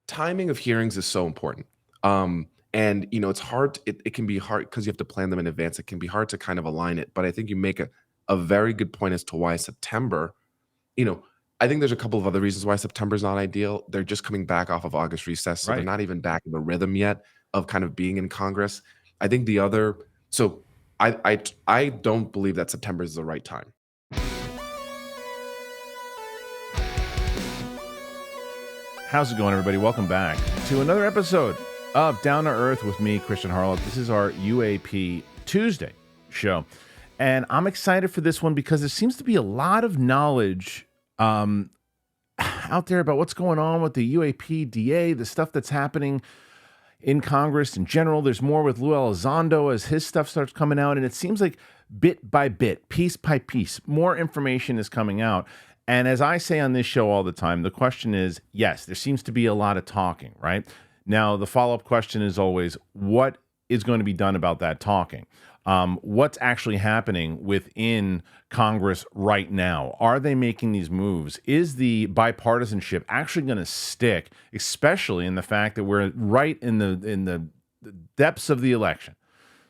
timing of hearings is so important. And it's hard. It can be hard because you have to plan them in advance. It can be hard to kind of align it. But I think you make a very good point as to why September. You know, I think there's a couple of other reasons why September is not ideal. They're just coming back off of August recess, so they're Right. not even back in the rhythm yet of kind of being in Congress. I think the other. So I don't believe that September is the right time. How's it going, everybody? Welcome back to another episode of Down to Earth with me, Kristian Harloff. This is our UAP Tuesday show. And I'm excited for this one because there seems to be a lot of knowledge out there about what's going on with the UAPDA, the stuff that's happening in Congress in general. There's more with Lou Elizondo as his stuff starts coming out. And it seems like bit by bit, piece by piece, more information is coming out. And as I say on this show all the time, the question is, yes, there seems to be a lot of talking, right? Now, the follow-up question is always, what is going to be done about that talking? What's actually happening within Congress right now? Are they making these moves? Is the bipartisanship actually going to stick, especially in the fact that we're right in the depths of the election?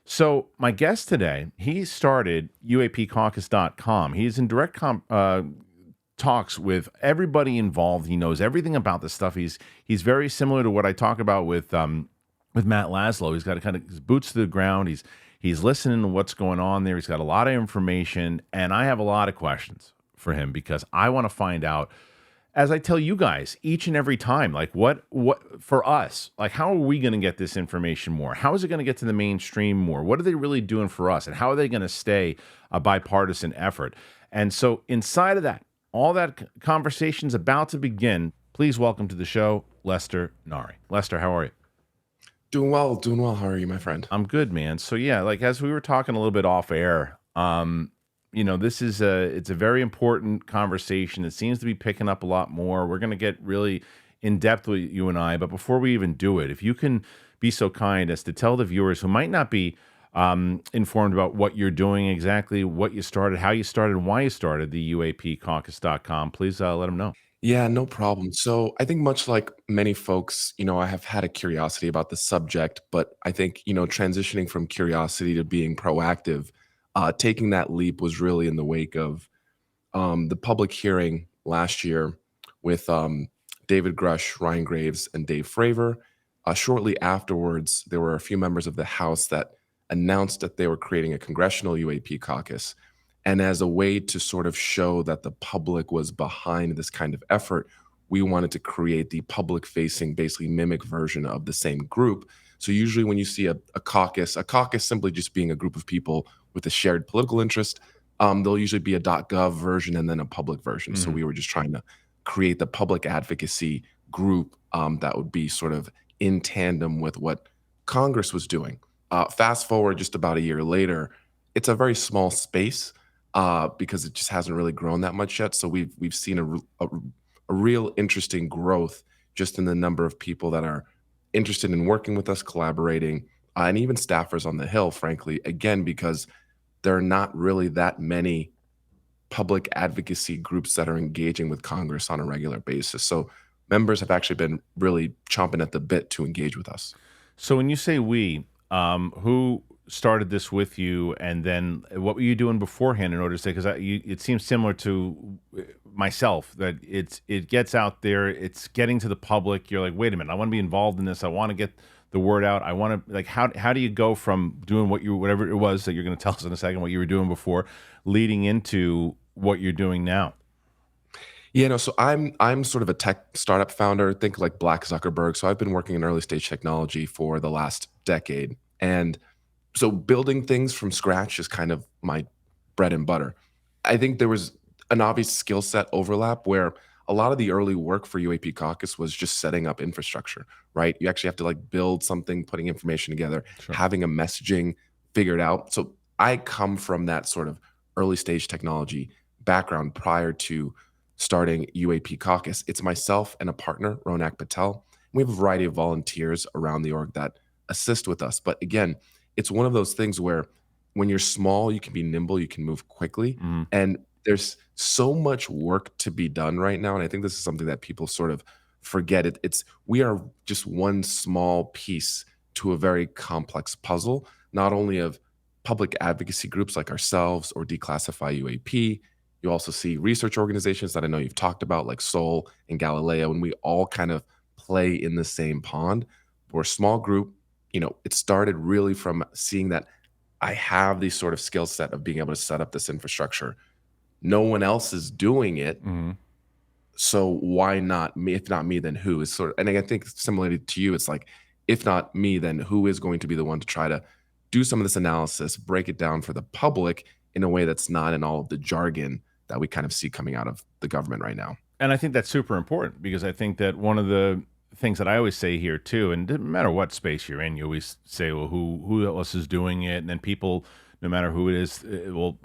So my guest today, he started UAPCaucus.com. He's in direct talks with everybody involved. He knows everything about this stuff. He's very similar to what I talk about with Matt Laszlo. He's got kind of his boots to the ground. He's listening to what's going on there. He's got a lot of information, and I have a lot of questions for him because I want to find out, as I tell you guys each and every time, like what for us, like how are we going to get this information more? How is it going to get to the mainstream more? What are they really doing for us, and how are they going to stay a bipartisan effort? And so inside of that, all that conversation's about to begin. Please welcome to the show, Lester Nare. Lester, how are you? Doing well, doing well. How are you, my friend? I'm good, man. So yeah, like as we were talking a little bit off air, this is it's a very important conversation. It seems to be picking up a lot more. We're gonna get really in depth with you and I, but before we even do it, if you can be so kind as to tell the viewers who might not be informed about what you're doing, exactly what you started, how you started, and why you started the UAPcaucus.com, please let them know. Yeah, no problem. So I think much like many folks, I have had a curiosity about the subject, but I think, transitioning from curiosity to being proactive, taking that leap was really in the wake of the public hearing last year with David Grusch, Ryan Graves, and Dave Fravor. Shortly afterwards, there were a few members of the House that announced that they were creating a congressional UAP caucus. And as a way to sort of show that the public was behind this kind of effort, we wanted to create the public facing, basically mimic version of the same group. So usually when you see a caucus simply just being a group of people with a shared political interest, there'll usually be a .gov version and then a public version. So Mhm. we were just trying to create the public advocacy group that would be sort of in tandem with what Congress was doing. Fast forward just about a year later, it's a very small space because it just hasn't really grown that much yet. So we've seen a real interesting growth just in the number of people that are interested in working with us, collaborating, and even staffers on the Hill, frankly, again, because there are not really that many public advocacy groups that are engaging with Congress on a regular basis. So members have actually been really chomping at the bit to engage with us. So when you say we, who started this with you, and then what were you doing beforehand in order to say? Because it seems similar to myself that it gets out there, it's getting to the public. You're like, wait a minute, I want to be involved in this. I want to get the word out. I want to like how do you go from doing whatever it was that you're going to tell us in a second what you were doing before, leading into what you're doing now? Yeah, no, so I'm sort of a tech startup founder, think like Black Zuckerberg. So I've been working in early stage technology for the last decade. And so building things from scratch is kind of my bread and butter. I think there was an obvious skill set overlap where a lot of the early work for UAP Caucus was just setting up infrastructure, right? You actually have to like build something, putting information together, Sure. having a messaging figured out. So I come from that sort of early stage technology background prior to starting UAP Caucus. It's myself and a partner, Ronak Patel. We have a variety of volunteers around the org that assist with us. But again, it's one of those things where when you're small, you can be nimble, you can move quickly. And there's so much work to be done right now. And I think this is something that people sort of forget it. We are just one small piece to a very complex puzzle, not only of public advocacy groups like ourselves or Declassify UAP. You also see research organizations that I know you've talked about, like Sol and Galileo, and we all kind of play in the same pond. We're a small group. It started really from seeing that I have the sort of skill set of being able to set up this infrastructure. No one else is doing it. Mhm. So why not me? If not me, then who is sort of, and I think similarly to you, it's like, if not me, then who is going to be the one to try to do some of this analysis, break it down for the public in a way that's not in all of the jargon that we kind of see coming out of the government right now. And I think that's super important because I think that one of the things that I always say here too, and no matter what space you're in, you always say, well, who else is doing it? And then people, no matter who it is, will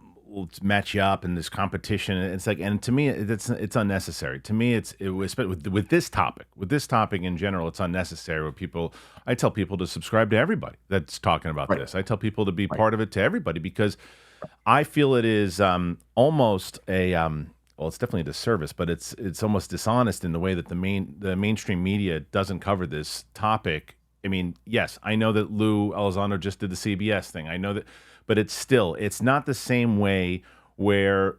match you up in this competition. It's like, and to me, it's unnecessary. To me, it was with this topic in general, it's unnecessary. Where I tell people to subscribe to everybody that's talking about Right. this. I tell people to be Right. part of it to everybody because I feel it is almost a well, it's definitely a disservice, but it's almost dishonest in the way that the mainstream media doesn't cover this topic. I mean, yes, I know that Lou Elizondo just did the CBS thing. I know that, but it's not the same way where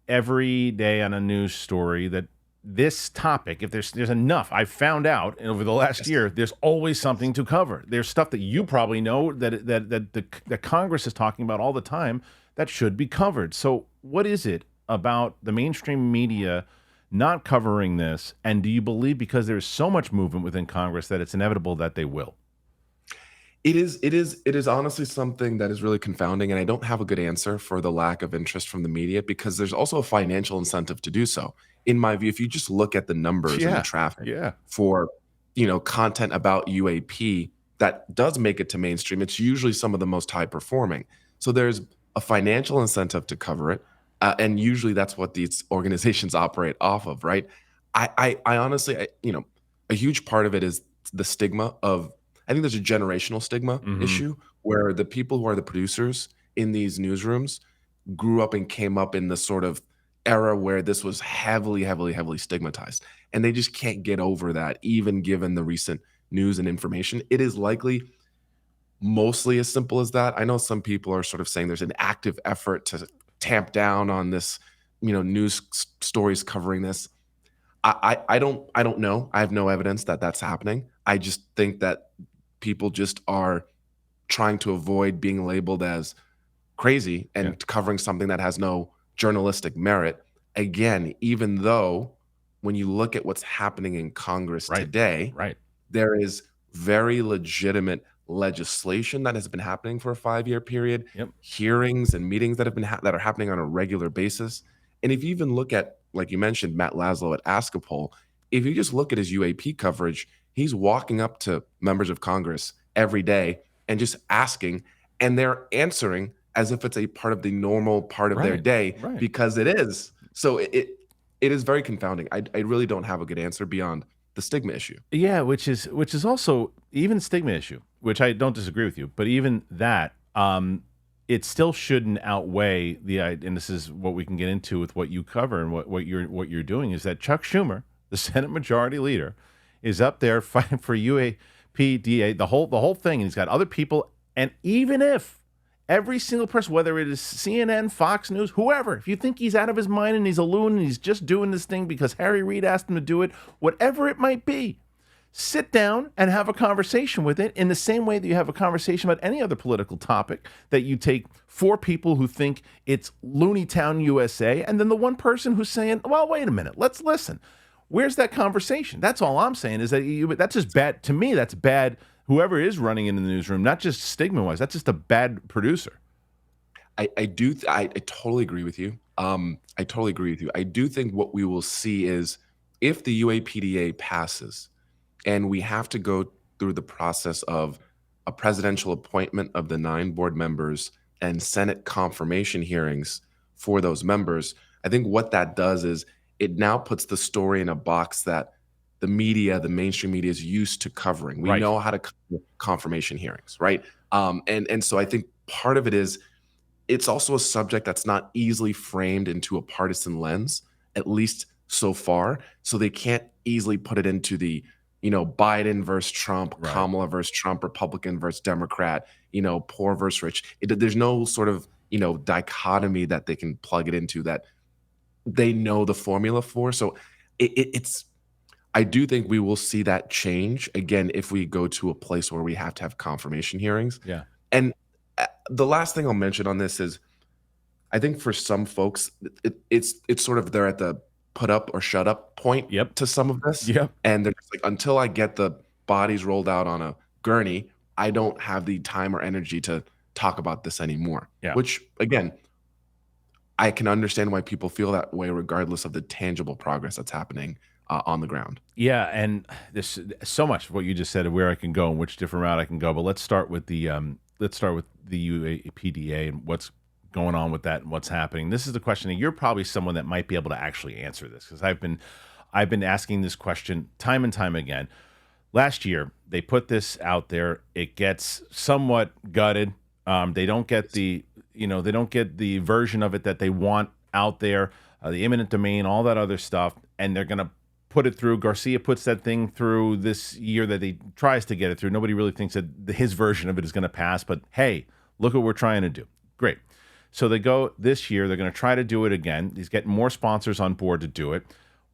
every day on a news story that this topic, if there's enough, I've found out over the last Yes. year, there's always something to cover. There's stuff that you probably know that Congress is talking about all the time that should be covered. So, what is it about the mainstream media not covering this? And do you believe because there's so much movement within Congress that it's inevitable that they will? It is honestly something that is really confounding, and I don't have a good answer for the lack of interest from the media because there's also a financial incentive to do so. In my view, if you just look at the numbers and the Yeah, traffic yeah, for, content about UAP that does make it to mainstream, it's usually some of the most high performing. So there's a financial incentive to cover it, and usually that's what these organizations operate off of, right? I honestly, a huge part of it is the stigma of. I think there's a generational stigma hmm, issue where the people who are the producers in these newsrooms grew up and came up in the sort of era where this was heavily, heavily, heavily stigmatized. And they just can't get over that, even given the recent news and information. It is likely mostly as simple as that. I know some people are sort of saying there's an active effort to tamp down on this, news stories covering this. I don't know. I have no evidence that that's happening. I just think that people just are trying to avoid being labeled as crazy yeah, and covering something that has no journalistic merit. Again, even though when you look at what's happening in Congress right, today, right, there is very legitimate legislation that has been happening for a 5-year period, yep, hearings and meetings that that are happening on a regular basis. And if you even look at, like you mentioned, Matt Laszlo at Askapol, if you just look at his UAP coverage, he's walking up to members of Congress every day and just asking, and they're answering as if it's a part of the normal part of their right, day right. because it is. So it is very confounding. I really don't have a good answer beyond the stigma issue. Yeah, which is also even stigma issue, which I don't disagree with you, but even that, it still shouldn't outweigh and this is what we can get into with what you cover and what you're doing is that Chuck Schumer, the Senate Majority Leader, is up there fighting for UAPDA, the whole thing, and he's got other people, and even if every single person, whether it is CNN, Fox News, whoever, if you think he's out of his mind and he's a loon and he's just doing this thing because Harry Reid asked him to do it, whatever it might be, sit down and have a conversation with it in the same way that you have a conversation about any other political topic, that you take four people who think it's Looney Town USA and then the one person who's saying, well, wait a minute, let's listen. Where's that conversation? That's all I'm saying is that that's just bad. To me, that's bad. Whoever is running in the newsroom, not just stigma wise, that's just a bad producer. I totally agree with you. I totally agree with you. I do think what we will see is if the UAPDA passes and we have to go through the process of a presidential appointment of the 9 board members and Senate confirmation hearings for those members, I think what that does is it now puts the story in a box that the media, the mainstream media is used to covering. We Right. know how to cover confirmation hearings, right? And so I think part of it is it's also a subject that's not easily framed into a partisan lens, at least so far, so they can't easily put it into the, Biden versus Trump, Right. Kamala versus Trump, Republican versus Democrat, poor versus rich. There's no sort of, dichotomy that they can plug it into that they know the formula for. So it's I do think we will see that change again if we go to a place where we have to have confirmation hearings. Yeah. And the last thing I'll mention on this is I think for some folks, it's sort of they're at the put up or shut up point Yep. to some of this, Yep. and they're just like, until I get the bodies rolled out on a gurney, I don't have the time or energy to talk about this anymore. Yeah. Which again, I can understand why people feel that way, regardless of the tangible progress that's happening on the ground. Yeah, and there's so much of what you just said of where I can go and which different route I can go. But let's start with the UAPDA and what's going on with that and what's happening. This is the question, and you're probably someone that might be able to actually answer this because I've been asking this question time and time again. Last year, they put this out there. It gets somewhat gutted. They don't get they don't get the version of it that they want out there, the eminent domain, all that other stuff, and they're gonna put it through. Garcia puts that thing through this year that he tries to get it through. Nobody really thinks that his version of it is going to pass, but hey, look what we're trying to do. Great. So they go this year. They're going to try to do it again. He's getting more sponsors on board to do it.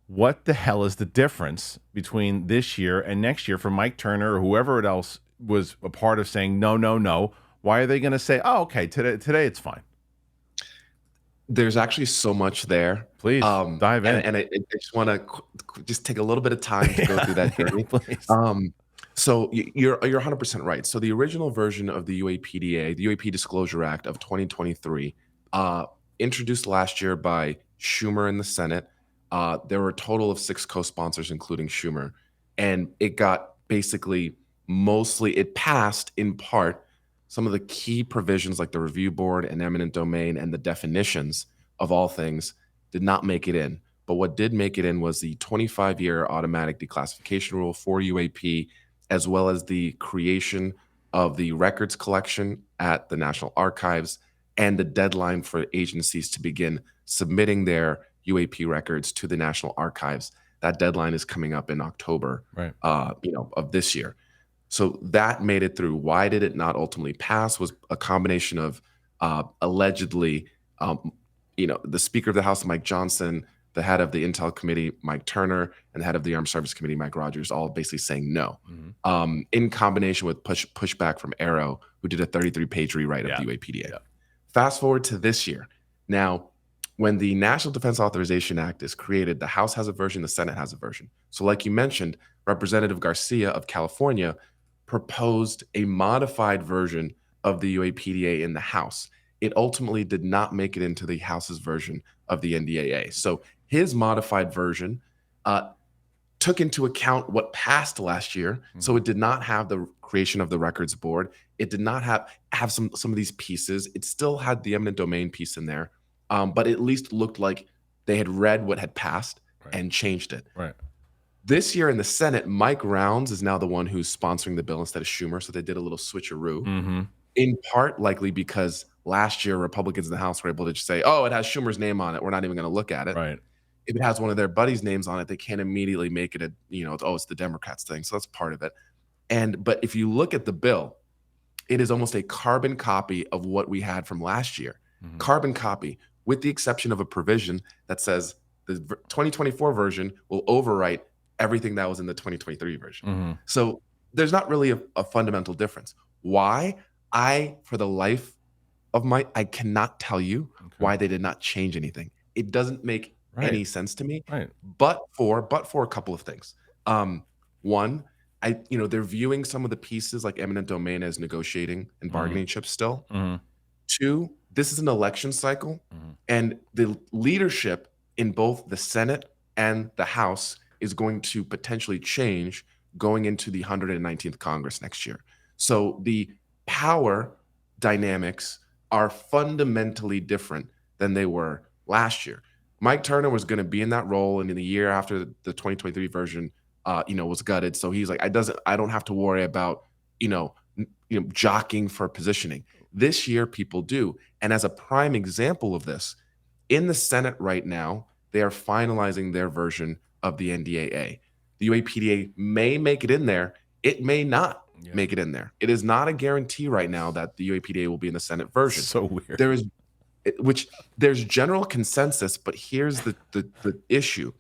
What the hell is the difference between this year and next year for Mike Turner or whoever else was a part of saying no, no, no? Why are they going to say, oh, okay, today it's fine? There's actually so much there. Please dive in. And I just want to just take a little bit of time to go through that journey. Please. So you're 100% right. So the original version of the UAPDA, the UAP Disclosure Act of 2023, introduced last year by Schumer in the Senate. There were a total of 6 co-sponsors, including Schumer, and it got basically it passed in part some of the key provisions like the review board and eminent domain and the definitions of all things did not make it in. But what did make it in was the 25-year automatic declassification rule for UAP, as well as the creation of the records collection at the National Archives and the deadline for agencies to begin submitting their UAP records to the National Archives. That deadline is coming up in October, Right. Of this year. So that made it through. Why did it not ultimately pass? Was a combination of allegedly, the Speaker of the House, Mike Johnson, the head of the Intel Committee, Mike Turner, and the head of the Armed Services Committee, Mike Rogers, all basically saying no, in combination with pushback from Arrow, who did a 33-page rewrite of the UAPDA. Yeah. Fast forward to this year. Now, when the National Defense Authorization Act is created, the House has a version, the Senate has a version. So like you mentioned, Representative Garcia of California proposed a modified version of the UAPDA in the House. It ultimately did not make it into the House's version of the NDAA. So his modified version took into account what passed last year. So it did not have the creation of the records board. It did not have some of these pieces. It still had the eminent domain piece in there, but it at least looked like they had read what had passed and changed it. Right. This year in the Senate, Mike Rounds is now the one who's sponsoring the bill instead of Schumer. So they did a little switcheroo, in part likely because last year Republicans in the House were able to just say, oh, it has Schumer's name on it. We're not even going to look at it. Right. If it has one of their buddies' names on it, they can't immediately make it it's the Democrats thing. So that's part of it. But if you look at the bill, it is almost a carbon copy of what we had from last year. Carbon copy, with the exception of a provision that says the 2024 version will overwrite everything that was in the 2023 version. So there's not really a fundamental difference. Why? For the life of I cannot tell you why they did not change anything. It doesn't make any sense to me. Right. But for a couple of things. One, they're viewing some of the pieces like eminent domain as negotiating and bargaining chips still. Two, this is an election cycle, and the leadership in both the Senate and the House is going to potentially change going into the 119th Congress next year. So the power dynamics are fundamentally different than they were last year. Mike Turner was going to be in that role, and in the year after the 2023 version, was gutted. So he's like, I don't have to worry about, jockeying for positioning. This year, people do. And as a prime example of this, in the Senate right now, they are finalizing their version of the NDAA. The UAPDA may make it in there. It may not Yeah. make it in there. It is not a guarantee right now that the UAPDA will be in the Senate version. So weird. There is, which there's general consensus, but here's the issue.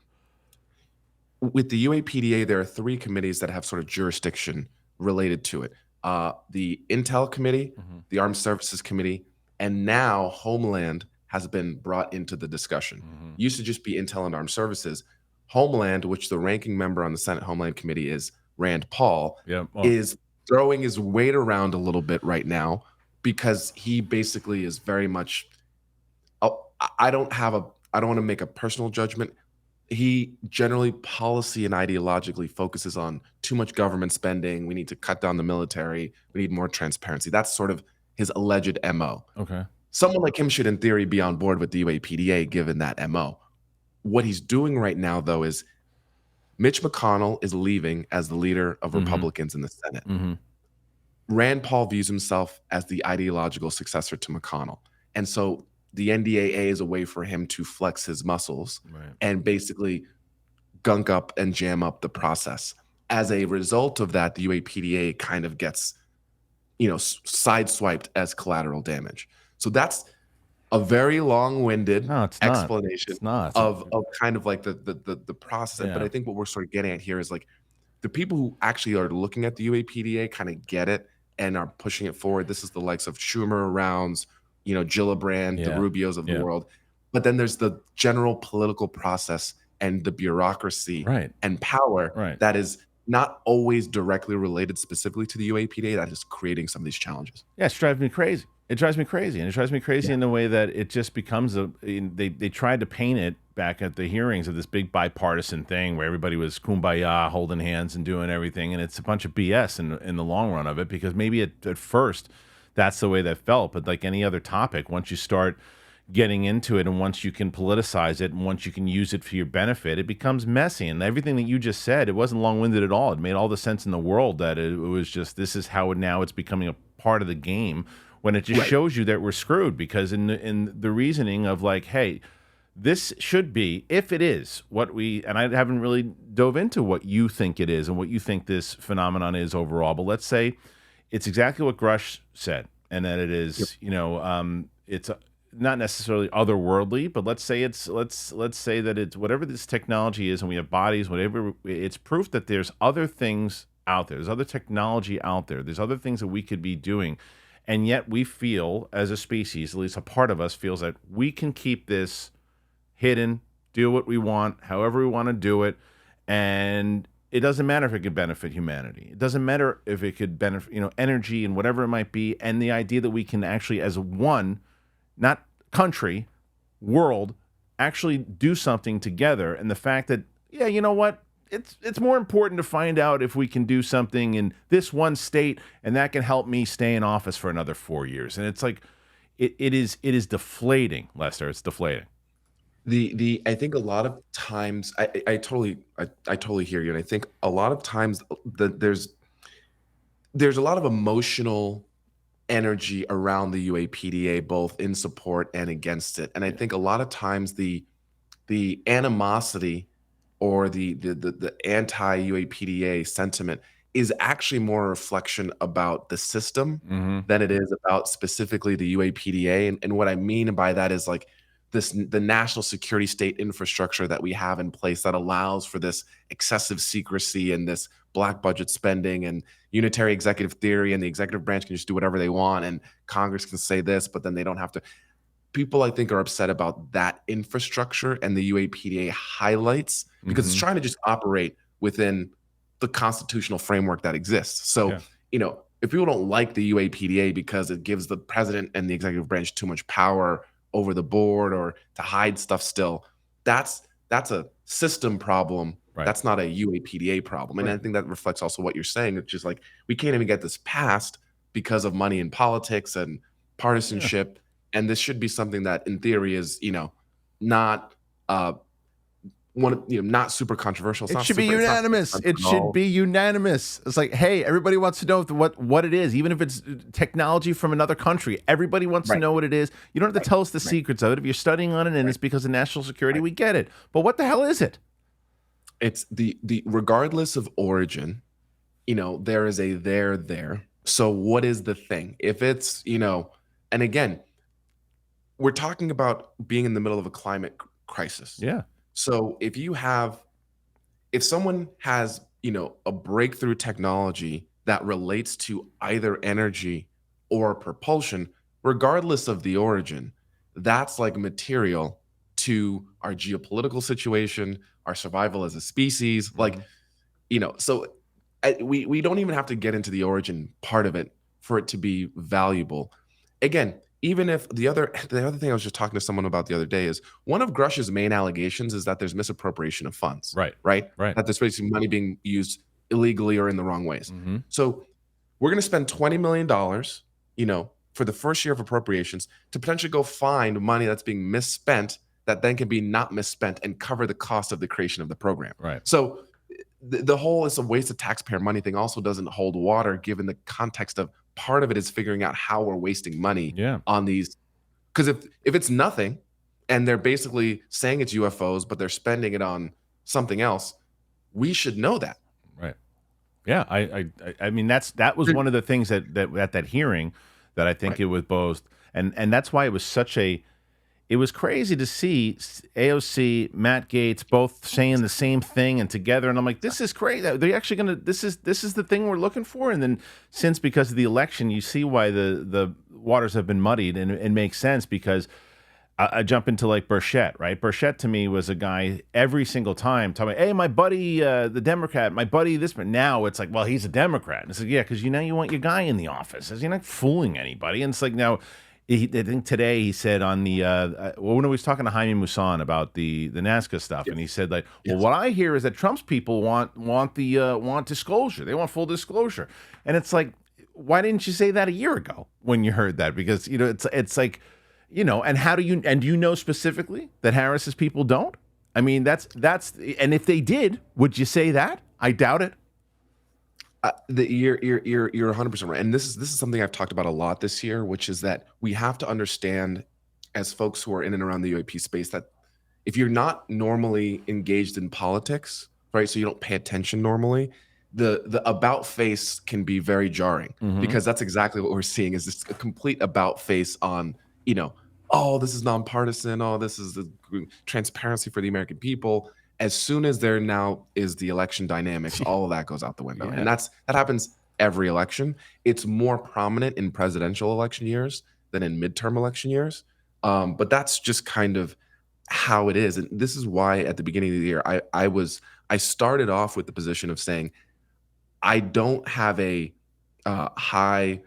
With the UAPDA, there are three committees that have sort of jurisdiction related to it. The Intel Committee, Mhm. the Armed Services Committee, and now Homeland has been brought into the discussion. Mhm. Used to just be Intel and Armed Services. Homeland, which the ranking member on the Senate Homeland Committee is Rand Paul, Yeah. Well, is throwing his weight around a little bit right now because he basically is very much. Oh, I don't have a. I don't want to make a personal judgment. He generally policy and ideologically focuses on too much government spending. We need to cut down the military. We need more transparency. That's sort of his alleged MO. okay. Someone like him should, in theory, be on board with the UAPDA given that MO. What he's doing right now, though, is Mitch McConnell is leaving as the leader of Mhm. Republicans in the Senate. Mhm. Rand Paul views himself as the ideological successor to McConnell. And so the NDAA is a way for him to flex his muscles Right. and basically gunk up and jam up the process. As a result of that, the UAPDA kind of gets, sideswiped as collateral damage. So that's a very long-winded No, it's not. explanation It's not. of kind of like the process. But Yeah. I think what we're sort of getting at here is like the people who actually are looking at the UAPDA kind of get it and are pushing it forward. This is the likes of Schumer rounds, Gillibrand, the Yeah. Rubios of the Yeah. world. But then there's the general political process and the bureaucracy Right. and power Right. that is not always directly related specifically to the UAPDA that is creating some of these challenges. Yeah, it drives me crazy. It drives me crazy, and it drives me crazy Yeah. in the way that it just becomes they tried to paint it back at the hearings of this big bipartisan thing where everybody was kumbaya, holding hands and doing everything, and it's a bunch of BS in the long run of it because maybe at first that's the way that felt, but like any other topic, once you start getting into it and once you can politicize it and once you can use it for your benefit, it becomes messy. And everything that you just said, it wasn't long-winded at all. It made all the sense in the world that it was just this is how now it's becoming a part of the game when it just Right. shows you that we're screwed because in the reasoning of like, hey, this should be, if it is what we, and I haven't really dove into what you think it is and what you think this phenomenon is overall, but let's say it's exactly what Grusch said, and that it Yep. is, it's not necessarily otherworldly, but let's say let's say that it's whatever this technology is, and we have bodies, whatever. It's proof that there's other things out there. There's other technology out there. There's other things that we could be doing, and yet we feel as a species, at least a part of us feels that we can keep this hidden, do what we want, however we want to do it, and it doesn't matter if it could benefit humanity. It doesn't matter if it could benefit, energy and whatever it might be, and the idea that we can actually, as one, not country, world, actually do something together, and the fact that, yeah, you know what? It's more important to find out if we can do something in this one state, and that can help me stay in office for another 4 years. And it's like, it is deflating, Lester. It's deflating. I think a lot of times I totally hear you, and I think a lot of times there's a lot of emotional energy around the UAPDA, both in support and against it. And I Yeah. think a lot of times the animosity or the anti UAPDA sentiment is actually more a reflection about the system Mm-hmm. than it is about specifically the UAPDA. And what I mean by that is like the national security state infrastructure that we have in place that allows for this excessive secrecy and this black budget spending and unitary executive theory, and the executive branch can just do whatever they want, and Congress can say this, but then they don't have to. People, I think, are upset about that infrastructure, and the UAPDA highlights because it's Mm-hmm. trying to just operate within the constitutional framework that exists. So, Yeah. if people don't like the UAPDA because it gives the president and the executive branch too much power over the board or to hide stuff still, that's a system problem. Right. That's not a UAPDA problem. And I Right. think that reflects also what you're saying. It's just like we can't even get this passed because of money in politics and Yeah. partisanship. And this should be something that in theory is, not one, not super controversial. It should be unanimous. It should be unanimous. It's like, hey, everybody wants to know what it is, even if it's technology from another country. Everybody wants to know what it is. You don't have to tell us the secrets of it. If you're studying on it and it's because of national security, we get it. But what the hell is it? It's the regardless of origin, there is a there. So what is the thing? If it's, and again, we're talking about being in the middle of a climate crisis. Yeah. So if someone has, a breakthrough technology that relates to either energy or propulsion, regardless of the origin, that's like material to our geopolitical situation, our survival as a species. Like, so we don't even have to get into the origin part of it for it to be valuable. Again, even if the other thing I was just talking to someone about the other day is one of Grusch's main allegations is that there's misappropriation of funds. Right. That there's basically money being used illegally or in the wrong ways. So we're going to spend $20 million, for the first year of appropriations to potentially go find money that's being misspent that then can be not misspent and cover the cost of the creation of the program. Right. So the whole is a waste of taxpayer money thing also doesn't hold water given the context of part of it is figuring out how we're wasting money on these. Because if it's nothing and they're basically saying it's UFOs, but they're spending it on something else, we should know that. Right. Yeah. I mean, that was one of the things that at that hearing that I think it was both. And that's why it was it was crazy to see AOC, Matt Gaetz both saying the same thing and together. And I'm like, this is great. They're actually going to, this is the thing we're looking for. And then because of the election, you see why the waters have been muddied, and it makes sense because I jump into like Burchett, right? Burchett to me was a guy every single time talking about, hey, my buddy, the Democrat, my buddy, this, but now it's like, well, he's a Democrat. And it's like, yeah, because you want your guy in the office. You're not fooling anybody. And it's like, now, I think today he said on the when he was talking to Jaime Maussan about the Nazca stuff, and he said like, well, what I hear is that Trump's people want disclosure. They want full disclosure, and it's like, why didn't you say that a year ago when you heard that? Because it's like, and how do you know specifically that Harris's people don't? I mean, that's and if they did, would you say that? I doubt it. You're 100% right, and this is something I've talked about a lot this year, which is that we have to understand, as folks who are in and around the UAP space, that if you're not normally engaged in politics, right, so you don't pay attention normally, the about face can be very jarring because that's exactly what we're seeing is this a complete about face on, oh, this is nonpartisan, oh, this is the transparency for the American people. As soon as there now is the election dynamics, all of that goes out the window. And that happens every election. It's more prominent in presidential election years than in midterm election years. But that's just kind of how it is. And this is why at the beginning of the year, I started off with the position of saying, I don't have a high,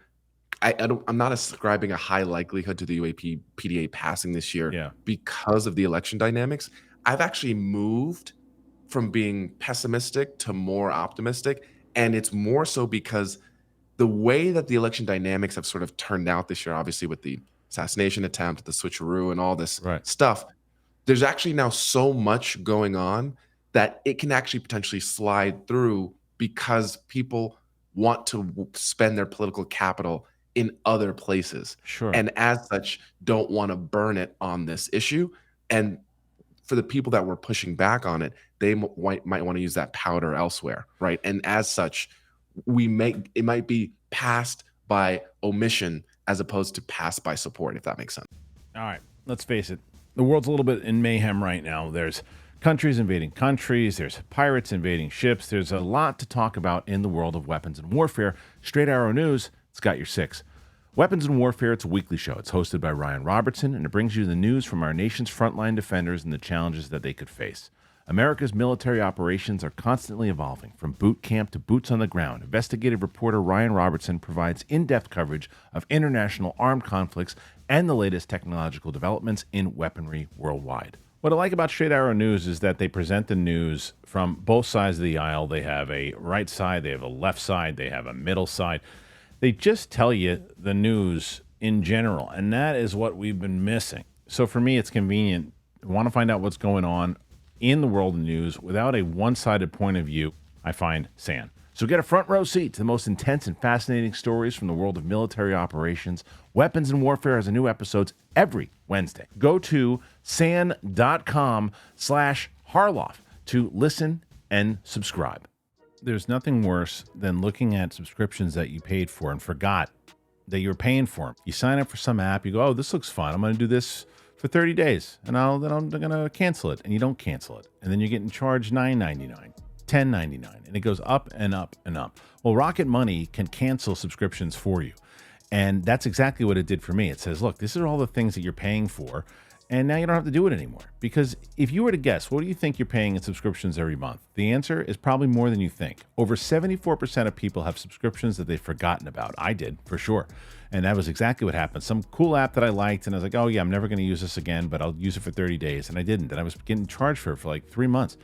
I'm not ascribing a high likelihood to the UAP PDA passing this year because of the election dynamics. I've actually moved from being pessimistic to more optimistic. And it's more so because the way that the election dynamics have sort of turned out this year, obviously with the assassination attempt, the switcheroo and all this stuff, there's actually now so much going on that it can actually potentially slide through because people want to spend their political capital in other places. And as such, don't want to burn it on this issue. And for the people that were pushing back on it, they might want to use that powder elsewhere, right? And as such, it might be passed by omission as opposed to passed by support, if that makes sense. All right, let's face it. The world's a little bit in mayhem right now. There's countries invading countries. There's pirates invading ships. There's a lot to talk about in the world of weapons and warfare. Straight Arrow News, it's got your six. Weapons and Warfare, it's a weekly show. It's hosted by Ryan Robertson, and it brings you the news from our nation's frontline defenders and the challenges that they could face. America's military operations are constantly evolving, from boot camp to boots on the ground. Investigative reporter Ryan Robertson provides in-depth coverage of international armed conflicts and the latest technological developments in weaponry worldwide. What I like about Straight Arrow News is that they present the news from both sides of the aisle. They have a right side, they have a left side, they have a middle side. They just tell you the news in general, and that is what we've been missing. So for me, it's convenient. I want to find out what's going on in the world of news without a one-sided point of view, I find SAN. So get a front row seat to the most intense and fascinating stories from the world of military operations. Weapons and Warfare has a new episodes every Wednesday. Go to san.com/Harloff to listen and subscribe. There's nothing worse than looking at subscriptions that you paid for and forgot that you're paying for them. You sign up for some app, you go, oh, this looks fun. I'm going to do this for 30 days, and then I'm going to cancel it, and you don't cancel it. And then you're getting charged $9.99, $10.99, and it goes up and up and up. Well, Rocket Money can cancel subscriptions for you. And that's exactly what it did for me. It says, look, this are all the things that you're paying for, and now you don't have to do it anymore. Because if you were to guess, what do you think you're paying in subscriptions every month? The answer is probably more than you think. Over 74% of people have subscriptions that they've forgotten about. I did, for sure. And that was exactly what happened. Some cool app that I liked, and I was like, oh yeah, I'm never going to use this again, but I'll use it for 30 days. And I didn't. And I was getting charged for it for like 3 months.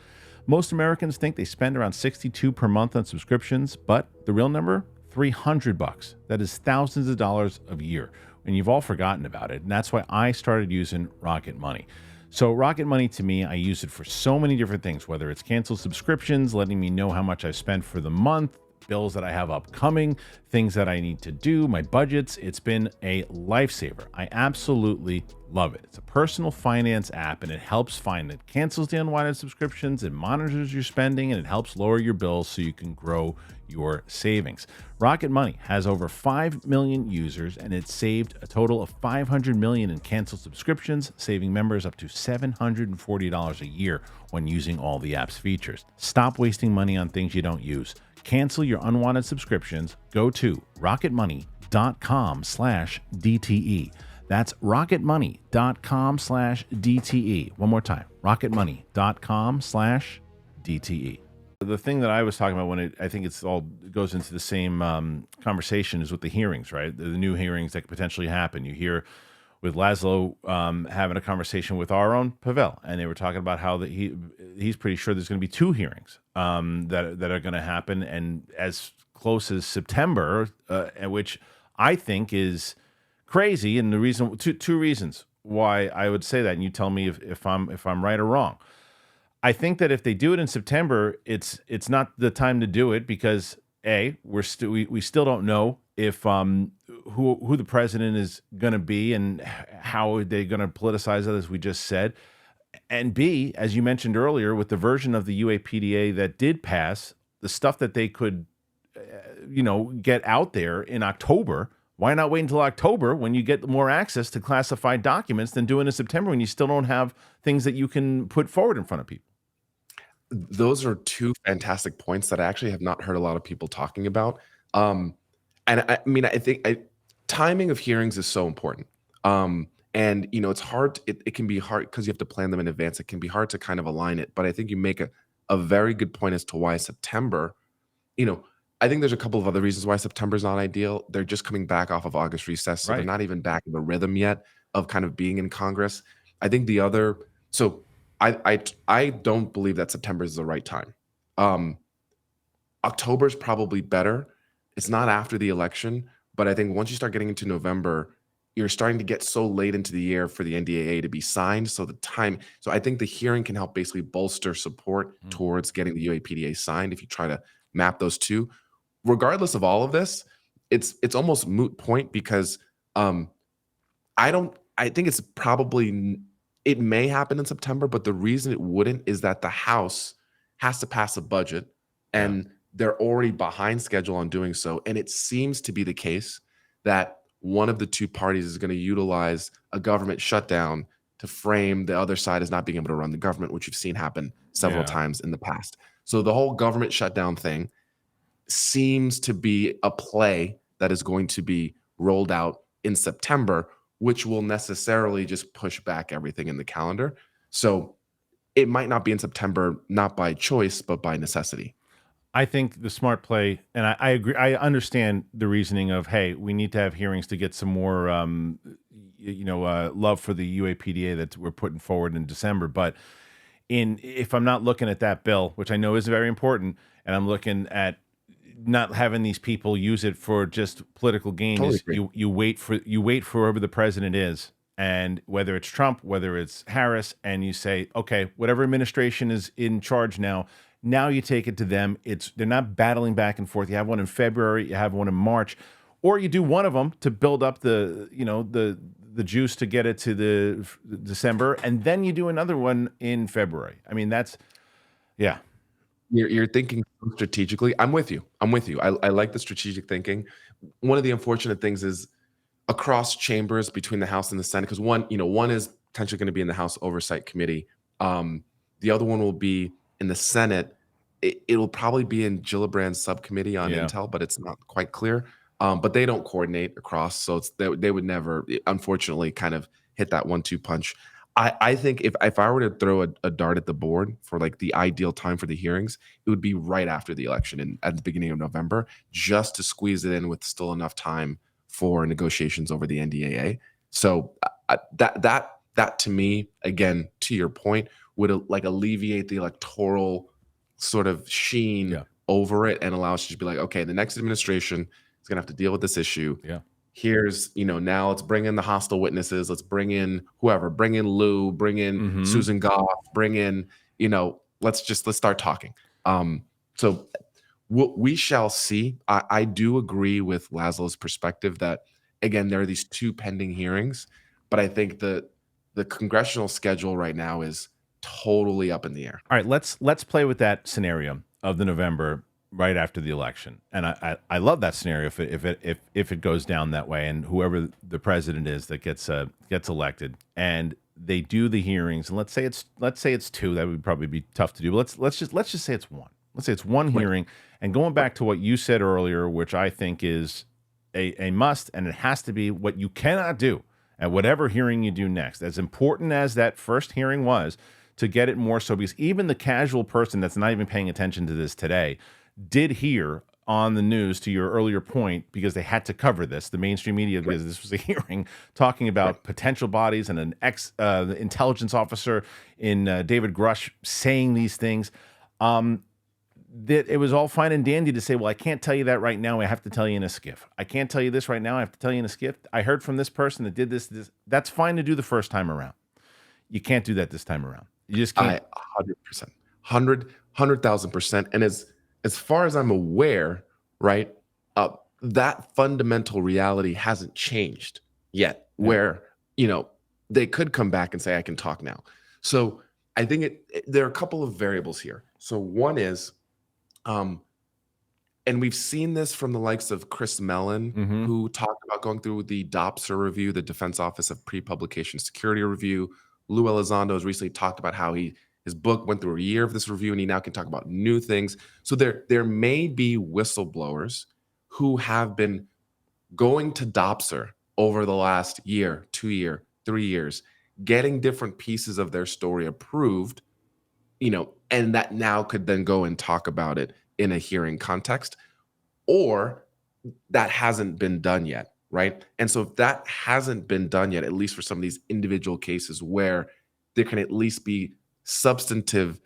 Most Americans think they spend around $62 per month on subscriptions, but the real number, $300. That is thousands of dollars a year. And you've all forgotten about it. And that's why I started using Rocket Money. So Rocket Money, to me, I use it for so many different things, whether it's canceled subscriptions, letting me know how much I spent for the month, bills that I have upcoming, things that I need to do, my budgets. It's been a lifesaver. I absolutely love it. It's a personal finance app, and it helps find it cancels the unwanted subscriptions, it monitors your spending, and it helps lower your bills so you can grow your savings. Rocket Money has over 5 million users, and it's saved a total of $500 million in canceled subscriptions, saving members up to $740 a year when using all the app's features. Stop wasting money on things you don't use. Cancel your unwanted subscriptions. Go to rocketmoney.com/DTE. That's rocketmoney.com/DTE. One more time, rocketmoney.com/DTE. The thing that I was talking about when I think it's all goes into the same conversation is with the hearings, right? The new hearings that could potentially happen. You hear with Laszlo having a conversation with our own Pavel, and they were talking about how he's pretty sure there's going to be 2 hearings that are going to happen, and as close as September, which I think is crazy. And the reason, two reasons why I would say that, and you tell me if I'm right or wrong. I think that if they do it in September, it's not the time to do it because we still don't know if who the president is going to be and how they're going to politicize it, as we just said. And B, as you mentioned earlier, with the version of the UAPDA that did pass, the stuff that they could, get out there in October. Why not wait until October when you get more access to classified documents than do it in September when you still don't have things that you can put forward in front of people? Those are 2 fantastic points that I actually have not heard a lot of people talking about. And I mean, I think timing of hearings is so important. And it's hard. It can be hard because you have to plan them in advance. It can be hard to kind of align it. But I think you make a very good point as to why September. I think there's a couple of other reasons why September is not ideal. They're just coming back off of August recess, so they're Right. not even back in the rhythm yet of kind of being in Congress. I think the other. So I don't believe that September is the right time. Um, October is probably better. It's not after the election, but I think once you start getting into November, you're starting to get so late into the year for the NDAA to be signed. So I think the hearing can help basically bolster support Mm. towards getting the UAPDA signed if you try to map those 2. Regardless of all of this, it's almost moot point because I think it's probably it may happen in September, but the reason it wouldn't is that the House has to pass a budget, Yeah. and they're already behind schedule on doing so. And it seems to be the case that one of the 2 parties is going to utilize a government shutdown to frame the other side as not being able to run the government, which you've seen happen several Yeah. times in the past. So the whole government shutdown thing seems to be a play that is going to be rolled out in September, which will necessarily just push back everything in the calendar. So it might not be in September, not by choice, but by necessity. I think the smart play, and I agree. I understand the reasoning of, hey, we need to have hearings to get some more, love for the UAPDA that we're putting forward in December. But if I'm not looking at that bill, which I know is very important, and I'm looking at not having these people use it for just political gain, Totally is agree. you wait for whoever the president is, and whether it's Trump, whether it's Harris, and you say, okay, whatever administration is in charge now you take it to them. They're not battling back and forth. You have one in February, you have one in March, or you do one of them to build up the juice to get it to the December, and then you do another one in February. I mean, yeah. You're thinking strategically. I'm with you. I like the strategic thinking. One of the unfortunate things is across chambers between the House and the Senate, because one is potentially going to be in the House Oversight Committee. The other one will be in the Senate. It'll probably be in Gillibrand's subcommittee on intel, but it's not quite clear. But they don't coordinate across, so they would never, unfortunately, kind of hit that 1-2 punch. I think if I were to throw a dart at the board for like the ideal time for the hearings, it would be right after the election and at the beginning of November, just to squeeze it in with still enough time for negotiations over the NDAA. So that to me, again, to your point, would like alleviate the electoral sort of sheen over it and allow us to just be like, okay, the next administration is going to have to deal with this issue. Yeah. Here's, now let's bring in the hostile witnesses. Let's bring in whoever, bring in Lou, bring in Susan Goff, bring in, let's start talking. So we shall see. I do agree with Laszlo's perspective that, again, there are these 2 pending hearings, but I think the congressional schedule right now is totally up in the air. All right, let's play with that scenario of the November right after the election, and I love that scenario if it goes down that way, and whoever the president is that gets elected, and they do the hearings, and let's say it's 2, that would probably be tough to do. But let's just say it's 1. Let's say it's 1 hearing, and going back to what you said earlier, which I think is a must, and it has to be what you cannot do at whatever hearing you do next. As important as that first hearing was, to get it more so, because even the casual person that's not even paying attention to this today did hear on the news, to your earlier point, because they had to cover this, the mainstream media, because this was a hearing talking about potential bodies, and an intelligence officer in David Grusch saying these things. That it was all fine and dandy to say, well, I can't tell you that right now. I have to tell you in a skiff. I can't tell you this right now. I have to tell you in a skiff. I heard from this person that did this. That's fine to do the first time around. You can't do that this time around. You just can't. 100%, 100,000%. And as far as I'm aware, right, that fundamental reality hasn't changed yet, where, they could come back and say, I can talk now. So I think there are a couple of variables here. So one is, and we've seen this from the likes of Chris Mellon, who talked about going through the DOPSR review, the Defense Office of Pre-Publication Security Review. Lou Elizondo has recently talked about how his book went through a year of this review, and he now can talk about new things. So there may be whistleblowers who have been going to DOPSR over the last year, 2 year, 3 years, getting different pieces of their story approved, and that now could then go and talk about it in a hearing context, or that hasn't been done yet, right? And so if that hasn't been done yet, at least for some of these individual cases where there can at least be substantive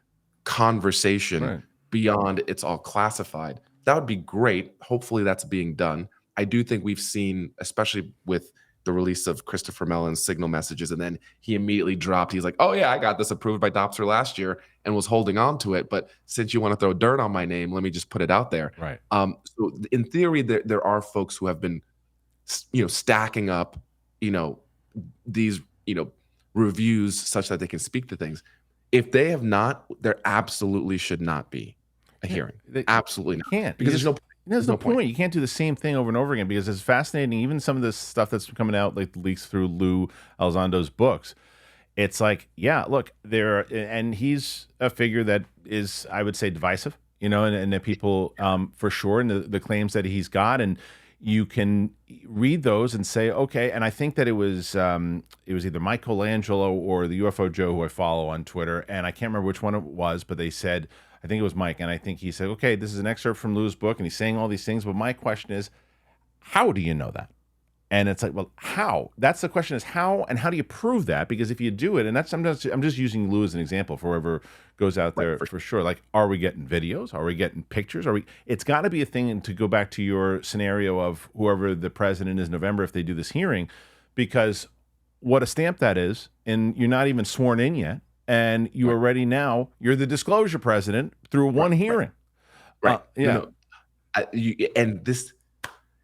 conversation beyond it's all classified, that would be great. Hopefully that's being done. I do think we've seen, especially with the release of Christopher Mellon's signal messages, and then he immediately dropped. He's like, oh yeah, I got this approved by DOPSR last year and was holding on to it. But since you want to throw dirt on my name, let me just put it out there. Right. So in theory, there are folks who have been, stacking up, these, reviews such that they can speak to things. If they have not, there absolutely should not be a hearing. Absolutely not. Can't, because there's no point. You can't do the same thing over and over again, because it's fascinating. Even some of this stuff that's coming out, like leaks through Lou Elizondo's books, it's like, yeah, look, and he's a figure that is, I would say, divisive, and that people, for sure, and the claims that he's got, and you can read those and say, okay. And I think that it was either Mike Colangelo or the UFO Joe, who I follow on Twitter, and I can't remember which one it was, but they said, I think it was Mike, and I think he said, okay, this is an excerpt from Lou's book, and he's saying all these things, but my question is, how do you know that? And it's like, well, how? That's the question, is how, and how do you prove that? Because if you do it, and I'm just using Lou as an example for whoever goes out there, for sure. Like, are we getting videos? Are we getting pictures? It's got to be a thing, and to go back to your scenario of whoever the president is in November, if they do this hearing, because what a stamp that is, and you're not even sworn in yet, and you Right, already now you're the disclosure president through right, one right, hearing. right. No, Yeah, no.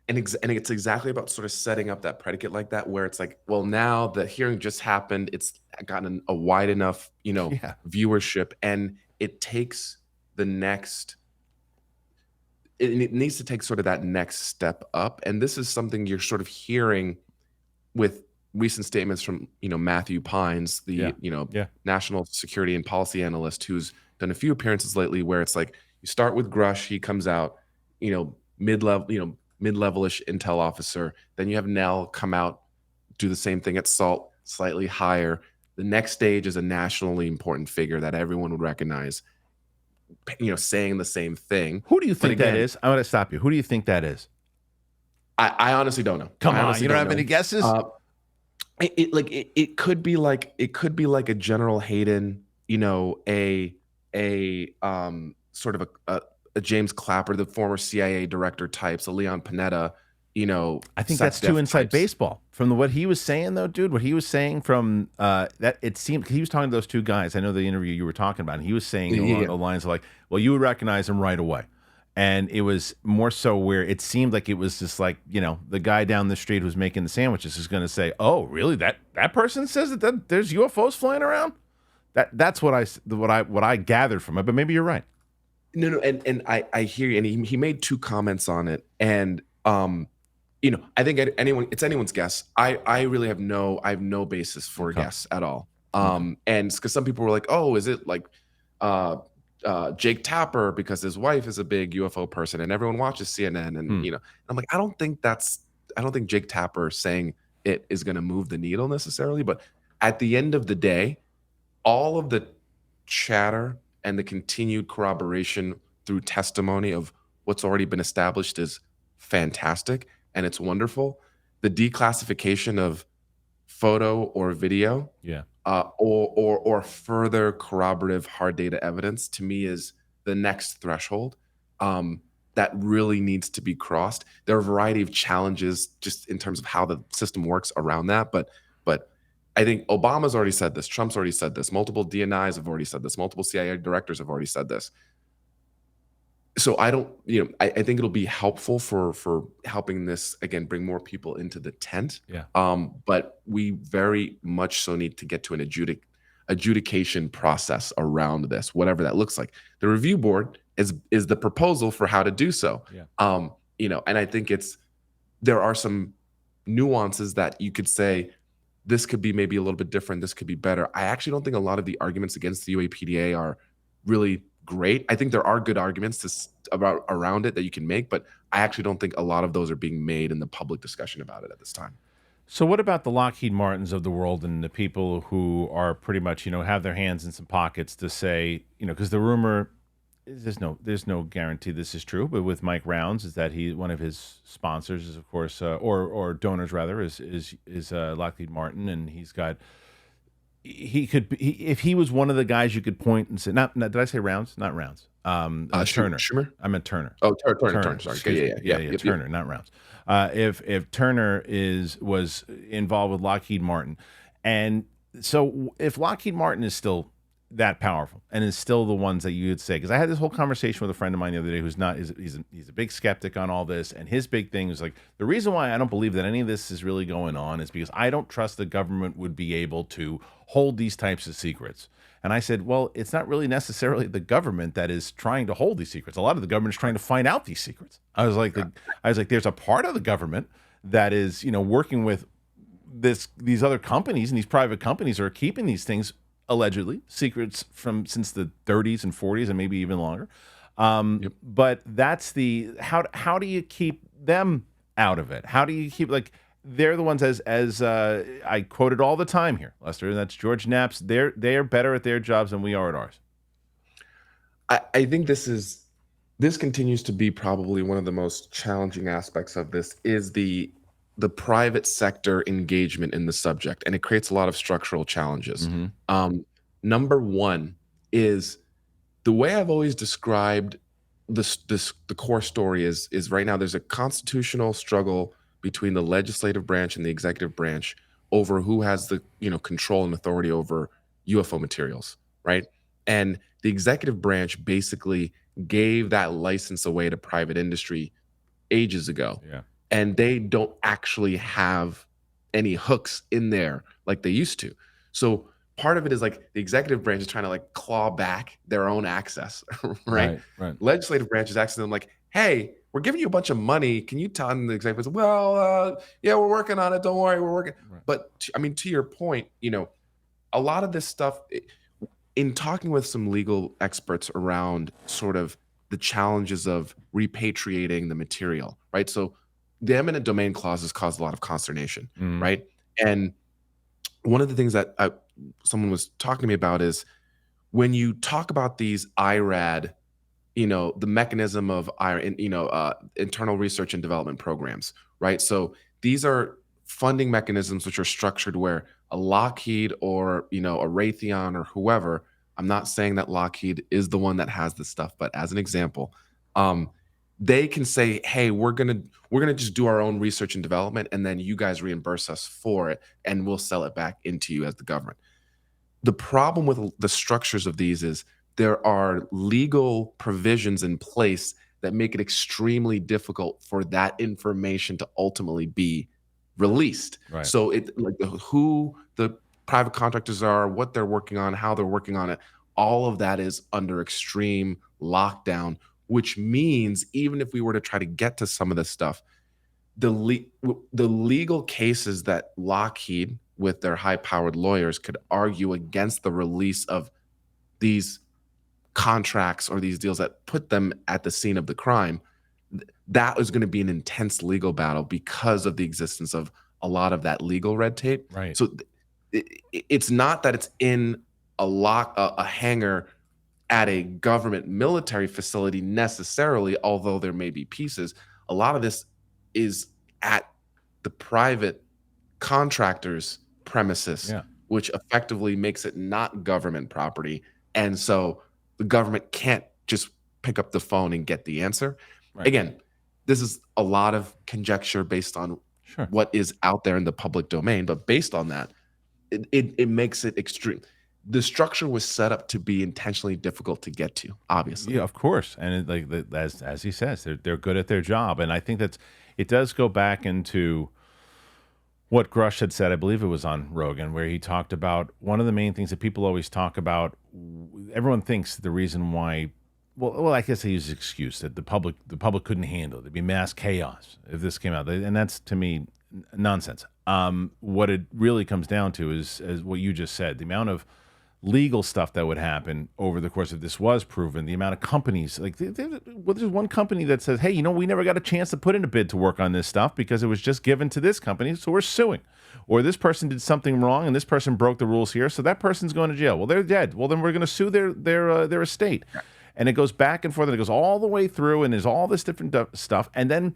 And it's exactly about sort of setting up that predicate like that, where it's like, well, now the hearing just happened. It's gotten a wide enough, yeah. viewership, and it takes the next. It needs to take sort of that next step up, and this is something you're sort of hearing with recent statements from Matthew Pines, Yeah. the Yeah. national security and policy analyst, who's done a few appearances lately, where it's like you start with Grush, he comes out, mid-levelish intel officer. Then you have Nell come out, do the same thing at Salt, slightly higher. The next stage is a nationally important figure that everyone would recognize, saying the same thing. Who do you But think that again, is? I'm going to stop you. Who do you think that is? I honestly don't know. Come I on, honestly you don't don't have any know. guesses? Uh, it could be like a General Hayden, sort of a James Clapper, the former CIA director types, a Leon Panetta, I think that's too SecDef inside types. baseball. From what he was saying, though, dude, what he was saying from that it seemed he was talking to those two guys. I know the interview you were talking about, and he was saying Yeah, along yeah, the lines of like, "Well, you would recognize him right away," and it was more so where it seemed like it was just like the guy down the street who's making the sandwiches is going to say, "Oh, really? That person says that there's UFOs flying around." That's what I gathered from it, but maybe you're right. No, and I hear you, and he made two comments on it, and I think it's anyone's guess. I really have no basis for a Okay. guess at all. Okay. And because some people were like, oh, is it like uh Jake Tapper because his wife is a big UFO person and everyone watches CNN, and Hmm. I'm like, I don't think Jake Tapper saying it is going to move the needle necessarily, but at the end of the day, all of the chatter and the continued corroboration through testimony of what's already been established is fantastic and it's wonderful. The declassification of photo or video, Yeah. or further corroborative hard data evidence, to me is the next threshold, that really needs to be crossed. There are a variety of challenges just in terms of how the system works around that, but I think Obama's already said this, Trump's already said this, multiple DNIs have already said this, multiple CIA directors have already said this. So I don't, I think it'll be helpful for helping this again bring more people into the tent. Yeah. But we very much so need to get to an adjudication process around this, whatever that looks like. The review board is the proposal for how to do so. Yeah. And I think there are some nuances that you could say this could be maybe a little bit different, this could be better. I actually don't think a lot of the arguments against the UAPDA are really great. I think there are good arguments about around it that you can make, but I actually don't think a lot of those are being made in the public discussion about it at this time. So what about the Lockheed Martins of the world and the people who are pretty much, have their hands in some pockets to say, because the rumor there's no guarantee this is true, but with Mike Rounds is that one of his sponsors is of course or donors rather is Lockheed Martin, and he's got if he was one of the guys you could point and say not did I say Rounds? Not Rounds. Turner. Schumer? I meant Turner. Oh, Turner. Turner, Sorry. excuse me. Yeah. Yeah, Yep, yep. Turner, not Rounds. If Turner was involved with Lockheed Martin, and so if Lockheed Martin is still that powerful and is still the ones that you would say, because I had this whole conversation with a friend of mine the other day who's not he's a big skeptic on all this, and his big thing is like the reason why I don't believe that any of this is really going on is because I don't trust the government would be able to hold these types of secrets. And I said, well, it's not really necessarily the government that is trying to hold these secrets. A lot of the government is trying to find out these secrets. I was like, there's a part of the government that is, working with these other companies, and these private companies are keeping these things allegedly secrets from since the 30s and 40s and maybe even longer. Yep. But that's how do you keep them out of it? How do you keep they're the ones as I quoted all the time here, Lester. And that's George Knapp's. They are better at their jobs than we are at ours. I think this continues to be probably one of the most challenging aspects of this is the private sector engagement in the subject, and it creates a lot of structural challenges. Mm-hmm. Number one is the way I've always described the core story is right now there's a constitutional struggle between the legislative branch and the executive branch, over who has the control and authority over UFO materials, right? And the executive branch basically gave that license away to private industry ages ago, Yeah. and they don't actually have any hooks in there like they used to. So part of it is like the executive branch is trying to like claw back their own access, right? Right. Right. Legislative branch is asking them like, "Hey, we're giving you a bunch of money. Can you tell?" And the executive says, "Well, yeah, we're working on it. Don't worry, we're working." Right. But I mean, to your point, a lot of this stuff, in talking with some legal experts around sort of the challenges of repatriating the material, right? So the eminent domain clauses cause a lot of consternation, Mhm. right? And one of the things that someone was talking to me about is when you talk about these IRAD, the mechanism of internal research and development programs, right? So these are funding mechanisms which are structured where a Lockheed or a Raytheon or whoever. I'm not saying that Lockheed is the one that has this stuff, but as an example, um, they can say, "Hey, we're gonna just do our own research and development, and then you guys reimburse us for it, and we'll sell it back into you as the government." The problem with the structures of these is there are legal provisions in place that make it extremely difficult for that information to ultimately be released. Right. So it like who the private contractors are, what they're working on, how they're working on it, all of that is under extreme lockdown, which means even if we were to try to get to some of this stuff, the legal cases that Lockheed, with their high-powered lawyers, could argue against the release of these contracts or these deals that put them at the scene of the crime, that is going to be an intense legal battle because of the existence of a lot of that legal red tape. Right. So it's not that it's in a hangar at a government military facility necessarily, although there may be pieces. A lot of this is at the private contractor's premises, Yeah. which effectively makes it not government property. And so the government can't just pick up the phone and get the answer. Right. Again, this is a lot of conjecture based on Sure. what is out there in the public domain, but based on that, it makes it extreme. The structure was set up to be intentionally difficult to get to, obviously. Yeah, of course. And as he says, they're good at their job, and I think it does go back into what Grusch had said. I believe it was on Rogan, where he talked about one of the main things that people always talk about. Everyone thinks the reason why. Well, I guess they use the excuse that the public couldn't handle it. There'd be mass chaos if this came out, and that's to me nonsense. What it really comes down to is what you just said: the amount of legal stuff that would happen over the course of this was proven. The amount of companies, like there's one company that says, "Hey, we never got a chance to put in a bid to work on this stuff because it was just given to this company, so we're suing." Or this person did something wrong and this person broke the rules here, so that person's going to jail. Well, they're dead. Well, then we're going to sue their estate, and it goes back and forth, and it goes all the way through, and there's all this different stuff, and then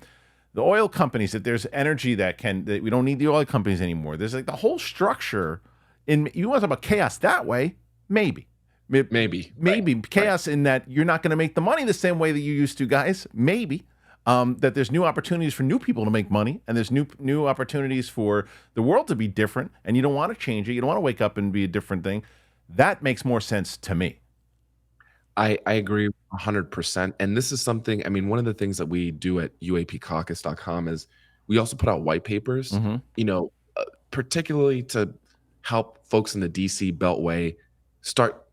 the oil companies, that there's energy that we don't need the oil companies anymore. There's like the whole structure. You want to talk about chaos that way? Maybe. Maybe. Right. Chaos in that you're not going to make the money the same way that you used to, guys. Maybe. That there's new opportunities for new people to make money, and there's new opportunities for the world to be different, and you don't want to change it. You don't want to wake up and be a different thing. That makes more sense to me. I agree 100%. And this is something, I mean, one of the things that we do at UAPcaucus.com is we also put out white papers, Mm-hmm. particularly to help folks in the DC Beltway start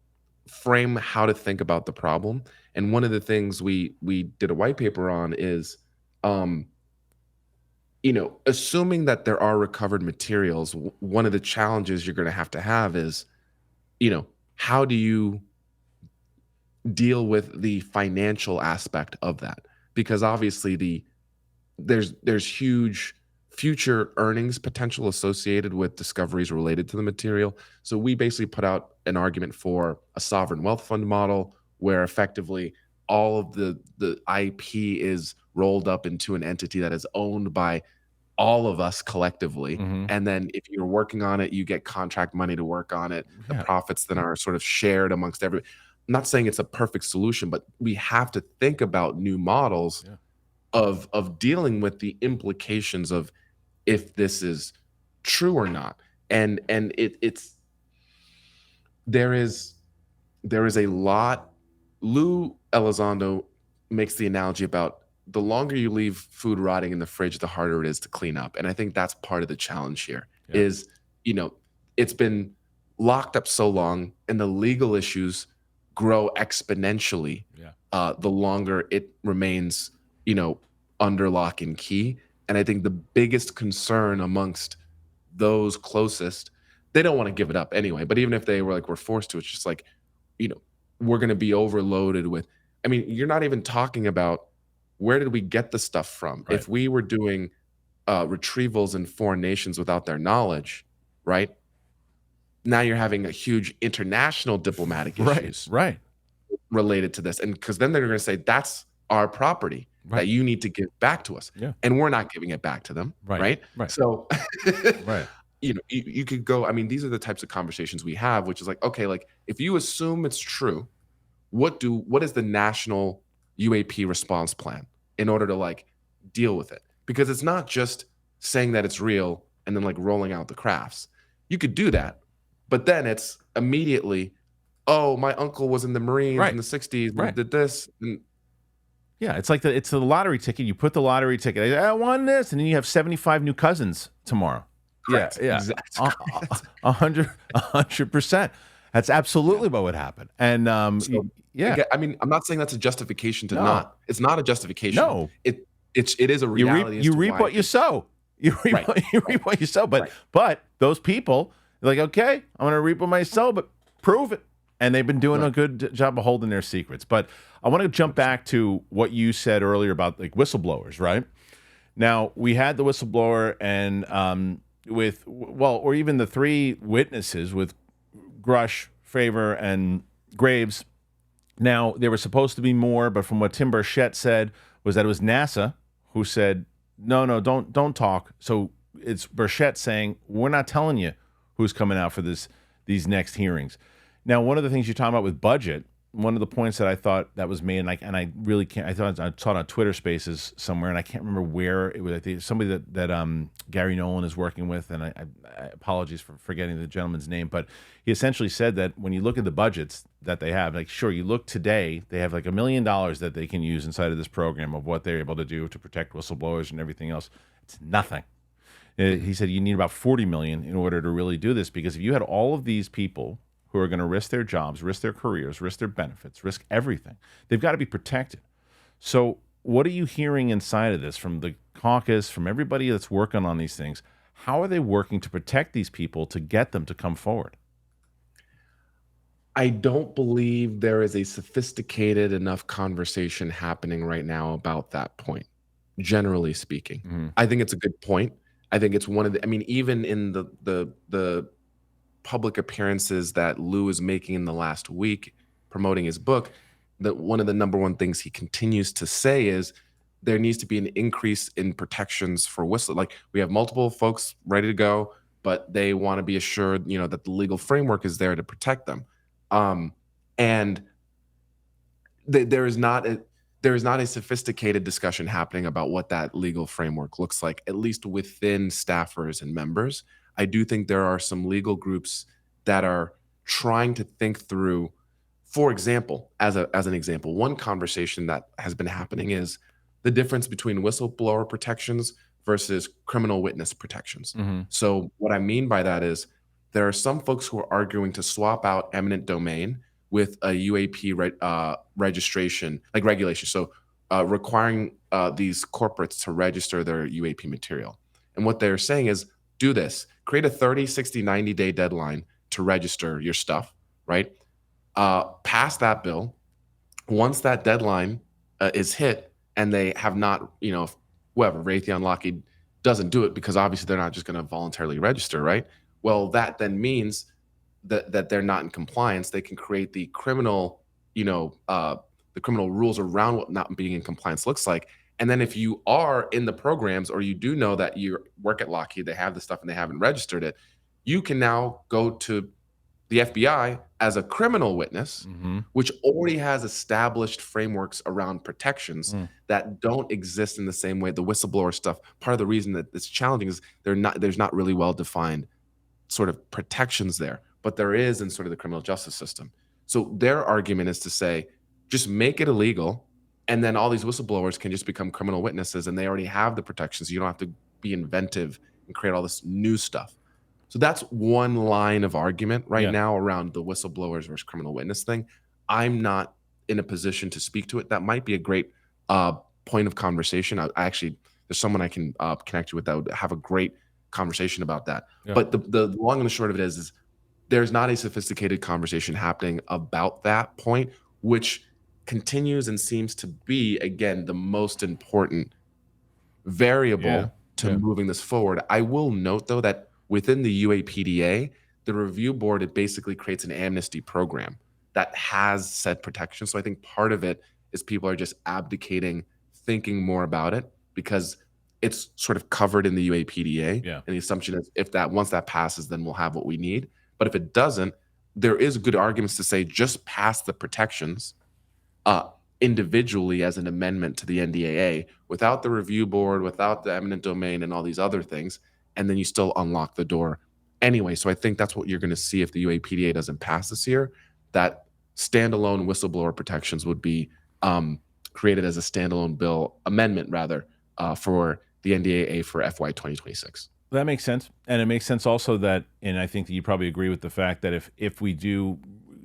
frame how to think about the problem. And one of the things we did a white paper on is, assuming that there are recovered materials, one of the challenges you're going to have is, how do you deal with the financial aspect of that? Because obviously there's huge future earnings potential associated with discoveries related to the material. So we basically put out an argument for a sovereign wealth fund model where effectively all of the IP is rolled up into an entity that is owned by all of us collectively. Mm-hmm. And then if you're working on it, you get contract money to work on it. The Yeah. profits then are sort of shared amongst everyone. I'm not saying it's a perfect solution, but we have to think about new models Yeah. of dealing with the implications of if this is true or not. And it's there is there is a lot. Lou Elizondo makes the analogy about the longer you leave food rotting in the fridge, the harder it is to clean up. And I think that's part of the challenge here Yeah. is, you know, it's been locked up so long and the legal issues grow exponentially Yeah. the longer it remains, under lock and key. And I think the biggest concern amongst those closest, they don't want to give it up anyway. But even if they were forced to, it's just like, you know, we're going to be overloaded with. I mean, you're not even talking about where did we get the stuff from? Right. If we were doing retrievals in foreign nations without their knowledge, right? Now you're having a huge international diplomatic issues Right. related to this. And because then they're going to say, that's our property Right. that you need to give back to us. Yeah. And we're not giving it back to them. Right. Right. Right. So, Right. you could go, I mean, these are the types of conversations we have, which is like, okay, like if you assume it's true, what is the national UAP response plan in order to like deal with it? Because it's not just saying that it's real and then like rolling out the crafts. You could do that, but then it's immediately, oh, my uncle was in the Marines Right. in the 60s and Right. did this. And Yeah, it's like it's the lottery ticket. You put the lottery ticket. I won this, and then you have 75 new cousins tomorrow. correct, Yeah, exactly. a 100%. That's absolutely what would happen. And So, yeah, again, I mean, I'm not saying that's a justification to No. not. It's not a justification. No. It is a you reality. reap as you to reap why what you sow. You reap Right. you reap what you sow. But Right. but those people, they're like, okay, I'm gonna reap what I sow, but prove it. And they've been doing a Right. good job of holding their secrets. But I want to jump back to what you said earlier about like whistleblowers, right? Now we had the whistleblower and or even the three witnesses with Grusch, Favor, and Graves. Now there were supposed to be more, but from what Tim Burchett said was that it was NASA who said, no, don't talk. So it's Burchett saying, we're not telling you who's coming out for these next hearings. Now, one of the things you're talking about with budget, one of the points that I thought that was made, and I really can't. I thought I saw it on Twitter Spaces somewhere, and I can't remember where it was. I think somebody that Gary Nolan is working with, and I apologies for forgetting the gentleman's name, but he essentially said that when you look at the budgets that they have, like sure, you look today, they have like $1 million that they can use inside of this program of what they're able to do to protect whistleblowers and everything else. It's nothing. He said you need about 40 million in order to really do this, because if you had all of these people who are going to risk their jobs, risk their careers, risk their benefits, risk everything, they've got to be protected. So what are you hearing inside of this from the caucus, from everybody that's working on these things? How are they working to protect these people to get them to come forward? I don't believe there is a sophisticated enough conversation happening right now about that point, generally speaking. Mm-hmm. I think it's a good point. I think it's one of the, I mean, even in the public appearances that Lou is making in the last week promoting his book, that one of the number one things he continues to say is there needs to be an increase in protections for whistle. Like we have multiple folks ready to go, but they want to be assured, that the legal framework is there to protect them. And there is not a sophisticated discussion happening about what that legal framework looks like, at least within staffers and members. I do think there are some legal groups that are trying to think through, for example, as an example, one conversation that has been happening is the difference between whistleblower protections versus criminal witness protections. Mm-hmm. So what I mean by that is there are some folks who are arguing to swap out eminent domain with a UAP registration, like regulation. So requiring these corporates to register their UAP material. And what they're saying is, do this, create a 30, 60, 90-day deadline to register your stuff, right? Pass that bill. Once that deadline is hit and they have not, whoever, Raytheon, Lockheed, doesn't do it because obviously they're not just going to voluntarily register, right? Well, that then means that they're not in compliance. They can create the criminal, the criminal rules around what not being in compliance looks like. And then if you are in the programs or you do know that you work at Lockheed, they have the stuff and they haven't registered it, you can now go to the FBI as a criminal witness, Mm-hmm. which already has established frameworks around protections that don't exist in the same way. The whistleblower stuff, part of the reason that it's challenging is there's not really well-defined sort of protections there, but there is in sort of the criminal justice system. So their argument is to say, just make it illegal, and then all these whistleblowers can just become criminal witnesses, and they already have the protections. You don't have to be inventive and create all this new stuff. So that's one line of argument right Yeah. now around the whistleblowers versus criminal witness thing. I'm not in a position to speak to it. That might be a great point of conversation. I actually, there's someone I can connect you with that would have a great conversation about that. Yeah. But the long and the short of it is there's not a sophisticated conversation happening about that point, which continues and seems to be, again, the most important variable to moving this forward. I will note, though, that within the UAPDA, the review board, it basically creates an amnesty program that has said protection. So I think part of it is people are just abdicating thinking more about it because it's sort of covered in the UAPDA. Yeah. And the assumption is if that once that passes, then we'll have what we need. But if it doesn't, there is good arguments to say just pass the protections individually as an amendment to the NDAA without the review board, without the eminent domain and all these other things, and then you still unlock the door anyway. So I think that's what you're going to see if the UAPDA doesn't pass this year, that standalone whistleblower protections would be created as a standalone bill amendment, rather, for the NDAA for FY 2026. That makes sense. And it makes sense also that, and I think that you probably agree with the fact that if we do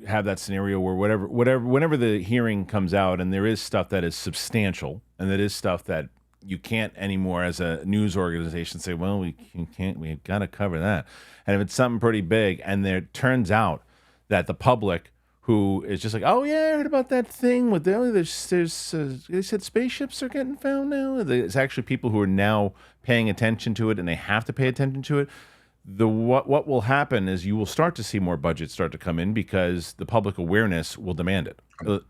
have that scenario where whenever the hearing comes out and there is stuff that is substantial and that is stuff that you can't anymore as a news organization say, well, we've got to cover that. And if it's something pretty big and there turns out that the public who is just like, oh yeah, I heard about that thing with they said spaceships are getting found now. There's actually people who are now paying attention to it and they have to pay attention to it. What will happen is you will start to see more budgets start to come in because the public awareness will demand it.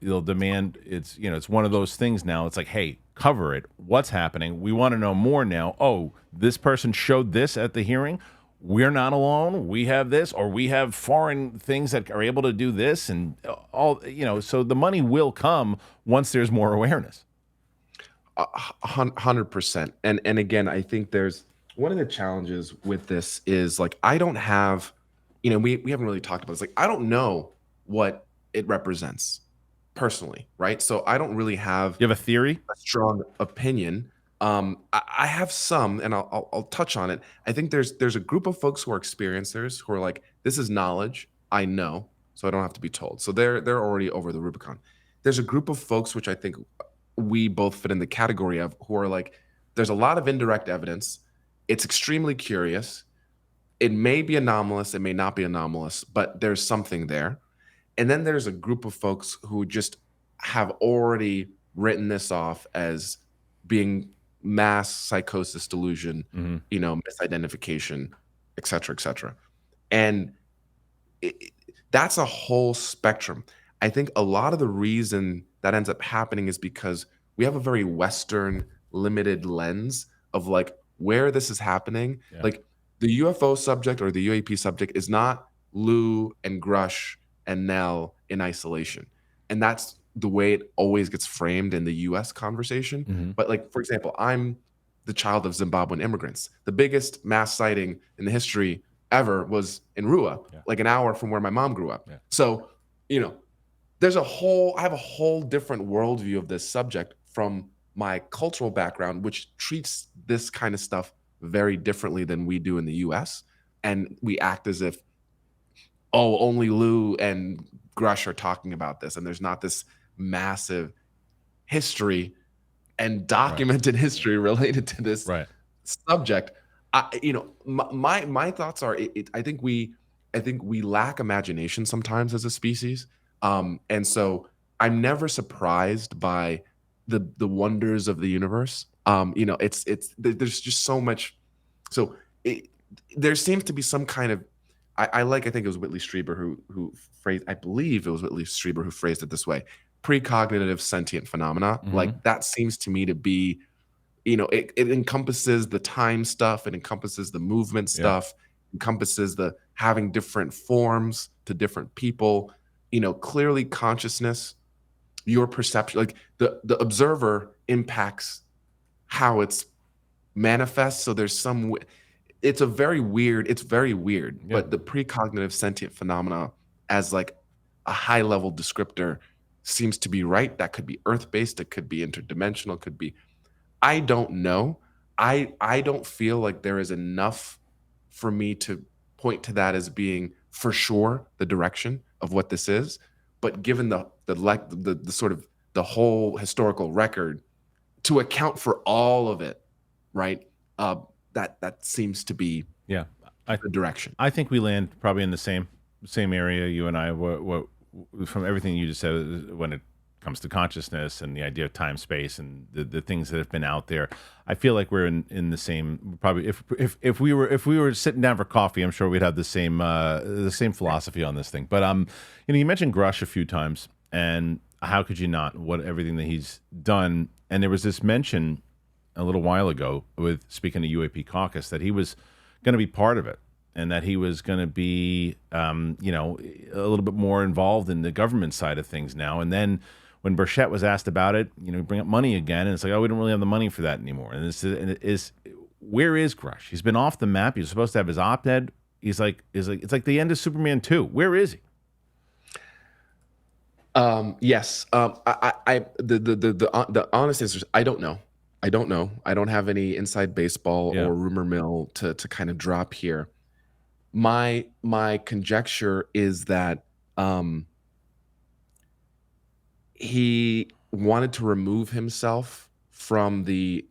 They'll demand it's one of those things now. It's like, hey, cover it. What's happening? We want to know more now. Oh, this person showed this at the hearing. We're not alone. We have this, or we have foreign things that are able to do this, and all. So the money will come once there's more awareness. 100%. And again, I think there's one of the challenges with this is like I don't have, we haven't really talked about this. Like I don't know what it represents personally, right? So I don't really have You have a theory? a strong opinion. I have some, and I'll touch on it. I think there's a group of folks who are experiencers who are like, this is knowledge I know, so I don't have to be told. So they're already over the Rubicon. There's a group of folks which I think we both fit in the category of who are like, there's a lot of indirect evidence. It's extremely curious. It may be anomalous, it may not be anomalous, but there's something there. And then there's a group of folks who just have already written this off as being mass psychosis delusion, misidentification, et cetera, et cetera. And that's a whole spectrum. I think a lot of the reason that ends up happening is because we have a very Western limited lens of like where this is happening. Yeah. Like the UFO subject or the UAP subject is not Lou and Grusch and Nell in isolation. And that's the way it always gets framed in the US conversation. But like, for example, I'm the child of Zimbabwean immigrants. The biggest mass sighting in the history ever was in Rua, like an hour from where my mom grew up. So, I have a whole different worldview of this subject from my cultural background, which treats this kind of stuff very differently than we do in the US. And we act as if, oh, only Lou and Grusch are talking about this. And there's not this massive history and documented history related to this subject. My thoughts are, I think we lack imagination sometimes as a species. And so I'm never surprised by the wonders of the universe. There's just so much. So there seems to be some kind of, I think it was Whitley Strieber who phrased, I believe it was Whitley Strieber who phrased it this way: precognitive sentient phenomena. Like that seems to me to be, it encompasses the time stuff, it encompasses the movement stuff, encompasses the having different forms to different people. Clearly consciousness, your perception, like the observer impacts how it's manifests. So there's some, it's very weird, Yeah. but the precognitive sentient phenomena as like a high level descriptor seems to be right. That could be earth based, it could be interdimensional, could be, I don't know. I don't feel like there is enough for me to point to that as being for sure the direction of what this is. But given the sort of the whole historical record to account for all of it, right? Uh, that seems to be Yeah. I the direction. I think we land probably in the same area, you and I. What from everything you just said when it comes to consciousness and the idea of time, space, and the things that have been out there, I feel like we're in the same. Probably if we were sitting down for coffee, I'm sure we'd have the same philosophy on this thing. But you mentioned Grusch a few times, and how could you not? What everything that he's done, and there was this mention a little while ago with speaking to UAP Caucus that he was going to be part of it and that he was going to be, a little bit more involved in the government side of things now. And then when Burchett was asked about it, bring up money again, and it's like, oh, we don't really have the money for that anymore. And where is Grusch? He's been off the map. He was supposed to have his op-ed. It's like the end of Superman 2. Where is he? Yes. The honest answer is I don't know. I don't know. I don't have any inside baseball Yeah. or rumor mill to kind of drop here. My conjecture is that he wanted to remove himself from the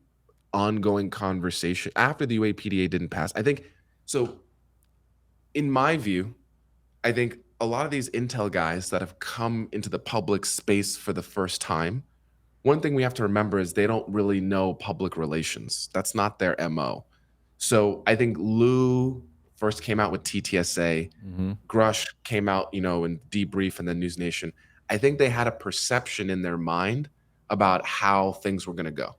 ongoing conversation after the UAPDA didn't pass. I think so. In my view, I think a lot of these intel guys that have come into the public space for the first time, one thing we have to remember is they don't really know public relations. That's not their MO. So I think Lou first came out with TTSA, Mm-hmm. Grush came out, in Debrief and then News Nation. I think they had a perception in their mind about how things were going to go,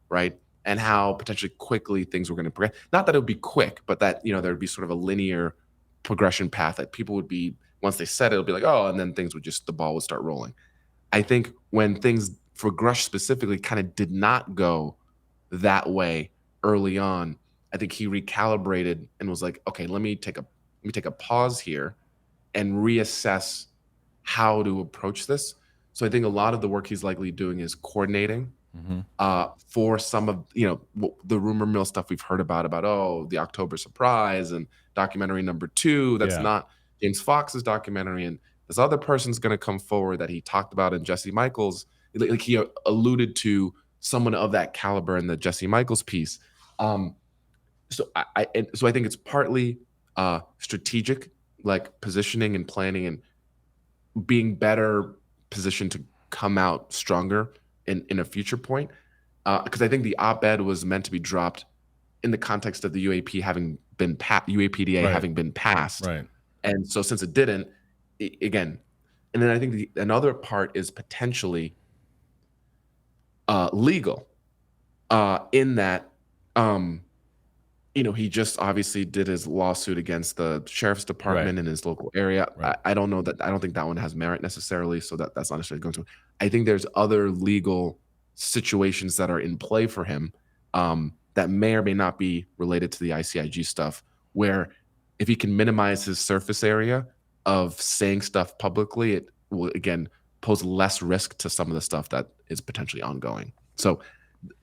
right? And how potentially quickly things were going to progress. Not that it would be quick, but that, there would be sort of a linear progression path that people would be, once they said it, it'll be like, oh, and then the ball would start rolling. I think when things for Grush specifically kind of did not go that way early on, I think he recalibrated and was like, okay, let me take a pause here and reassess how to approach this. So I think a lot of the work he's likely doing is coordinating for some of the rumor mill stuff we've heard about the October surprise and documentary number 2 that's Yeah. not James Fox's documentary, and this other person's going to come forward that he talked about in Jesse Michaels. Like he alluded to someone of that caliber in the Jesse Michaels piece. So I think it's partly strategic, like positioning and planning and being better positioned to come out stronger in a future point. Because I think the op-ed was meant to be dropped in the context of the UAPDA having been passed. Right. And so since it didn't, again, and then I think another part is potentially legal in that, he just obviously did his lawsuit against the sheriff's department in his local area. Right. I don't know that. I don't think that one has merit necessarily. So that's not necessarily going to. I think there's other legal situations that are in play for him that may or may not be related to the ICIG stuff, where if he can minimize his surface area of saying stuff publicly, it will, again, pose less risk to some of the stuff that is potentially ongoing. So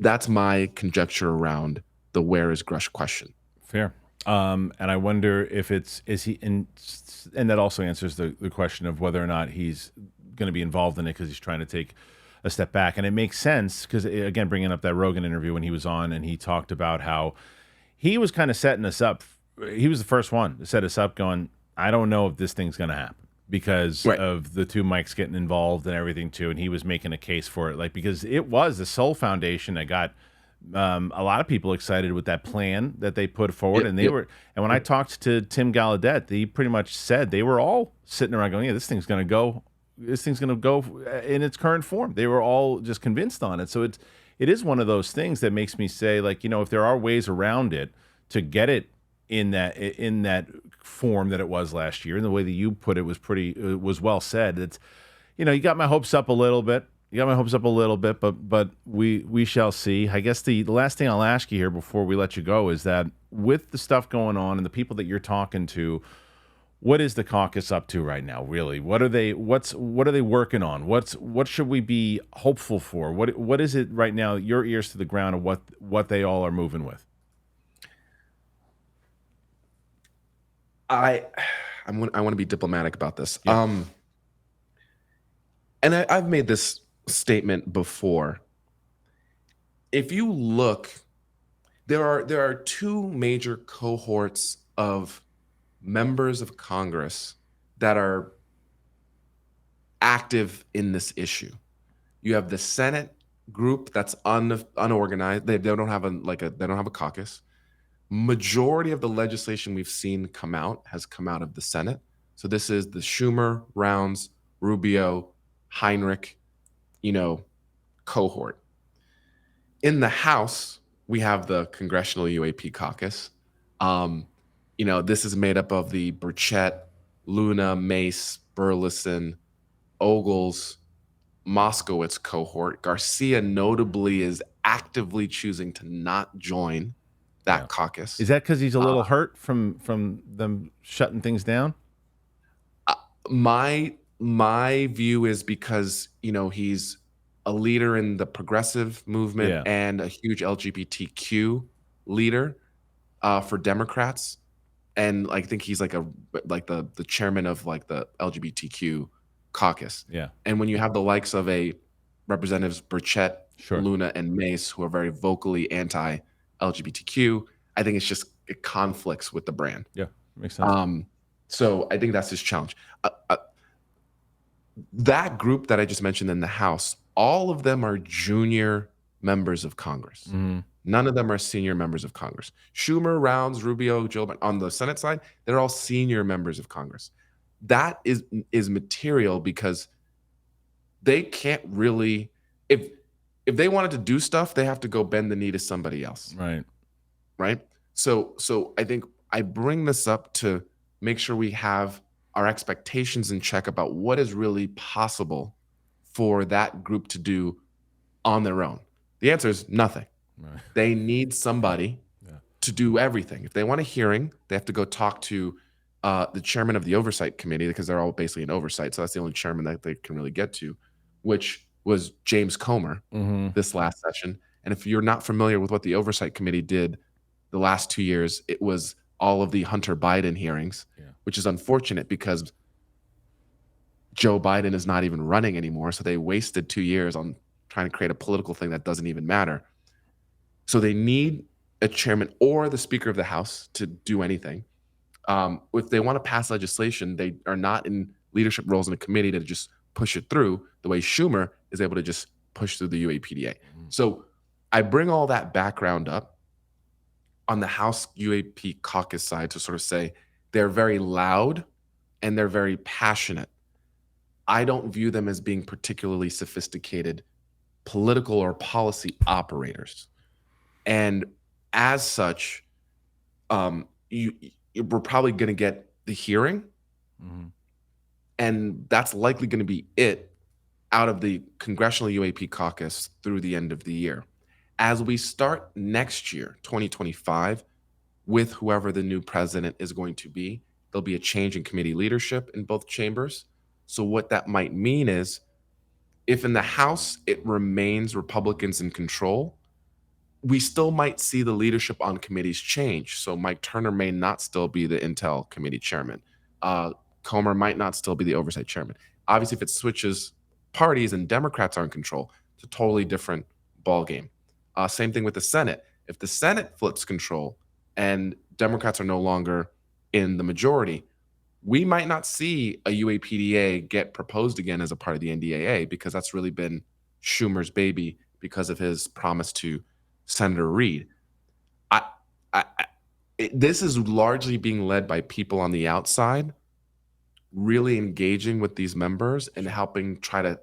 that's my conjecture around the where is Grusch question. Fair. And I wonder if is he, and that also answers the question of whether or not he's going to be involved in it because he's trying to take a step back. And it makes sense because, again, bringing up that Rogan interview when he was on and he talked about how he was kind of setting us up. He was the first one to set us up going, I don't know if this thing's going to happen because of the two mics getting involved and everything too. And he was making a case for it, because it was the Soul Foundation that got a lot of people excited with that plan that they put forward. And they were, and when I talked to Tim Gallaudet, he pretty much said they were all sitting around going, yeah, this thing's going to go in its current form. They were all just convinced on it. So it is one of those things that makes me say, if there are ways around it to get it in that form that it was last year, and the way that you put it was was well said. It's, you got my hopes up a little bit. You got my hopes up a little bit, but we shall see. I guess the last thing I'll ask you here before we let you go is that with the stuff going on and the people that you're talking to, what is the caucus up to right now? Really, what are they working on? What should we be hopeful for? What is it right now? Your ears to the ground of what they all are moving with. I I want to be diplomatic about this. Yeah, And I've made this statement before. If you look, there are two major cohorts of members of Congress that are active in this issue. You have the Senate group that's unorganized. They don't have they don't have a caucus. Majority of the legislation we've seen come out has come out of the Senate. So this is the Schumer, Rounds, Rubio, Heinrich, you know, cohort. In the House, we have the Congressional UAP Caucus. Um, this is made up of the Burchett, Luna, Mace, Burleson, Ogles, Moskowitz cohort. Garcia notably is actively choosing to not join yeah. that caucus. Is that because he's a little hurt from them shutting things down? My view is because he's a leader in the progressive movement Yeah, and a huge LGBTQ leader for Democrats, and I think he's the chairman of the LGBTQ caucus. yeah, And when you have the likes of a representatives Burchett, sure. Luna, and Mace who are very vocally anti-LGBTQ, I think it conflicts with the brand. Yeah, makes sense. So I think that's his challenge. That group that I just mentioned in the House, all of them are junior members of Congress. Mhm. None of them are senior members of Congress. Schumer, Rounds, Rubio, Joe Biden, on the Senate side, they're all senior members of Congress. That is material because they can't really, if they wanted to do stuff, they have to go bend the knee to somebody else, Right. right? So I think I bring this up to make sure we have our expectations in check about what is really possible for that group to do on their own. The answer is nothing. Right. They need somebody Yeah. to do everything. If they want a hearing, they have to go talk to the chairman of the oversight committee because they're all basically in oversight. So that's the only chairman that they can really get to, which was James Comer Mhm. this last session. And if you're not familiar with what the oversight committee did the last 2 years, it was all of the Hunter Biden hearings, Yeah. which is unfortunate because Joe Biden is not even running anymore. So they wasted 2 years on trying to create a political thing that doesn't even matter. So they need a chairman or the Speaker of the House to do anything. If they want to pass legislation, they are not in leadership roles in a committee to just push it through the way Schumer is able to just push through the UAPDA. So I bring all that background up on the House UAP caucus side to sort of say they're very loud and they're very passionate. I don't view them as being particularly sophisticated political or policy operators. And as such, we're probably going to get the hearing, Mhm. and that's likely going to be it out of the Congressional UAP caucus through the end of the year. As we start next year, 2025, with whoever the new president is going to be, there'll be a change in committee leadership in both chambers. So, what that might mean is if in the House it remains Republicans in control, we still might see the leadership on committees change. So Mike Turner may not still be the Intel committee chairman. Comer might not still be the oversight chairman. Obviously, if it switches parties and Democrats are in control, it's a totally different ballgame. Same thing with the Senate. If the Senate flips control and Democrats are no longer in the majority, we might not see a UAPDA get proposed again as a part of the NDAA because that's really been Schumer's baby because of his promise to Senator Reid. I, this is largely being led by people on the outside, really engaging with these members and helping try to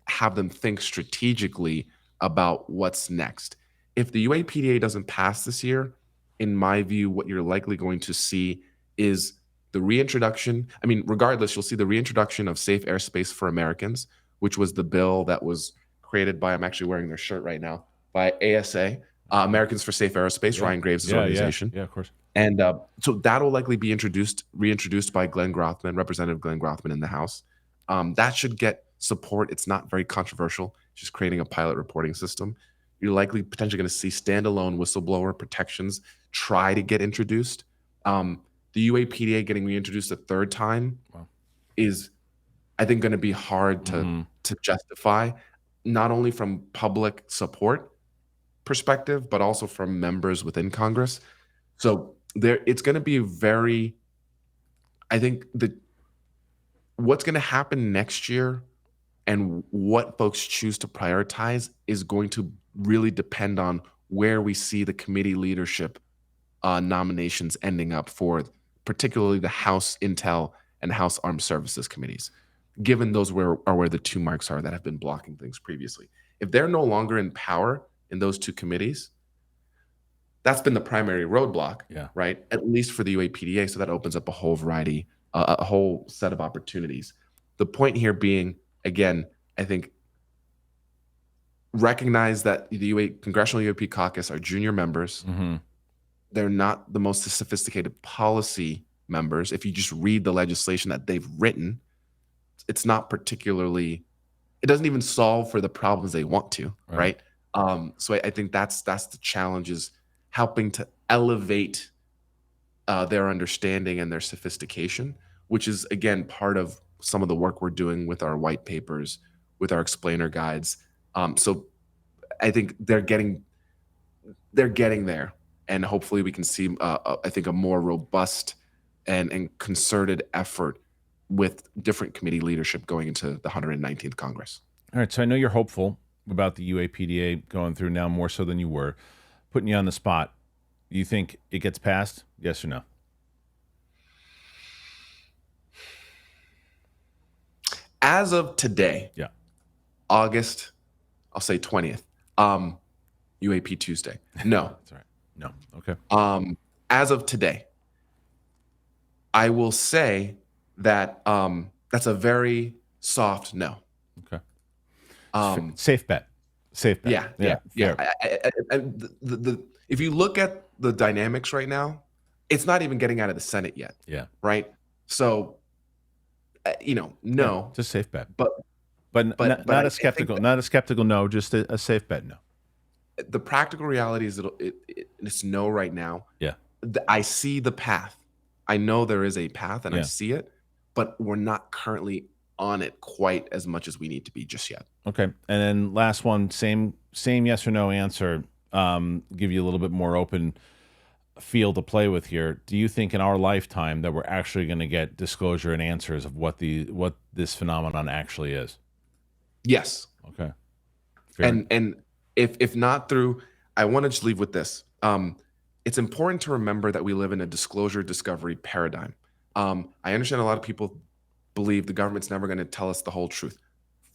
have them think strategically about what's next. If the UAPDA doesn't pass this year, in my view, what you're likely going to see is the reintroduction. I mean, regardless, you'll see the reintroduction of safe airspace for Americans, which was the bill that was created by, I'm actually wearing their shirt right now, by ASA, Americans for Safe Aerospace, Yeah. Ryan Graves' Yeah, yeah, organization. yeah, of course. And so that'll likely be reintroduced by Representative Glenn Grothman in the House. That should get support. It's not very controversial. It's just creating a pilot reporting system. You're likely potentially going to see standalone whistleblower protections try to get introduced. The UAPDA getting reintroduced a third time Wow. is, I think, going to be hard to justify, not only from public support perspective, but also from members within Congress. So it's going to be very, I think what's going to happen next year and what folks choose to prioritize is going to really depend on where we see the committee leadership nominations ending up for particularly the House Intel and House Armed Services committees, given those are where the two marks are that have been blocking things previously. If they're no longer in power in those two committees, that's been the primary roadblock, Yeah. right? At least for the UAPDA. So that opens up a whole variety, a whole set of opportunities. The point here being, again, I think recognize that the Congressional UAP Caucus are junior members. They're not the most sophisticated policy members. If you just read the legislation that they've written, it's not particularly, it doesn't even solve for the problems they want to, right? So I think that's the challenge, is helping to elevate their understanding and their sophistication, which is, again, part of some of the work we're doing with our white papers, with our explainer guides. So I think they're getting there, and hopefully we can see, I think, a more robust and concerted effort with different committee leadership going into the 119th Congress. All right, so I know you're hopeful about the UAPDA going through now, more so than you were. Putting you on the spot, you think it gets passed? Yes or no? As of today, Yeah. August, I'll say 20th, UAP Tuesday. No. That's all right. No. Okay. As of today, I will say that that's a very soft no. Okay. Safe bet. Safe bet. Yeah. If you look at the dynamics right now, it's not even getting out of the Senate yet. Yeah. Right. So, no. Yeah, just safe bet. But not a skeptical, not a skeptical no, just a safe bet no. The practical reality is it's no right now. Yeah. I see the path. I know there is a path, and Yeah. I see it, but we're not currently on it quite as much as we need to be just yet. Okay. And then last one, same yes or no answer. Give you a little bit more open field to play with here. Do you think in our lifetime that we're actually going to get disclosure and answers of what this phenomenon actually is? Yes. Okay. And if not through, I want to just leave with this. It's important to remember that we live in a disclosure discovery paradigm. I understand a lot of people believe the government's never going to tell us the whole truth.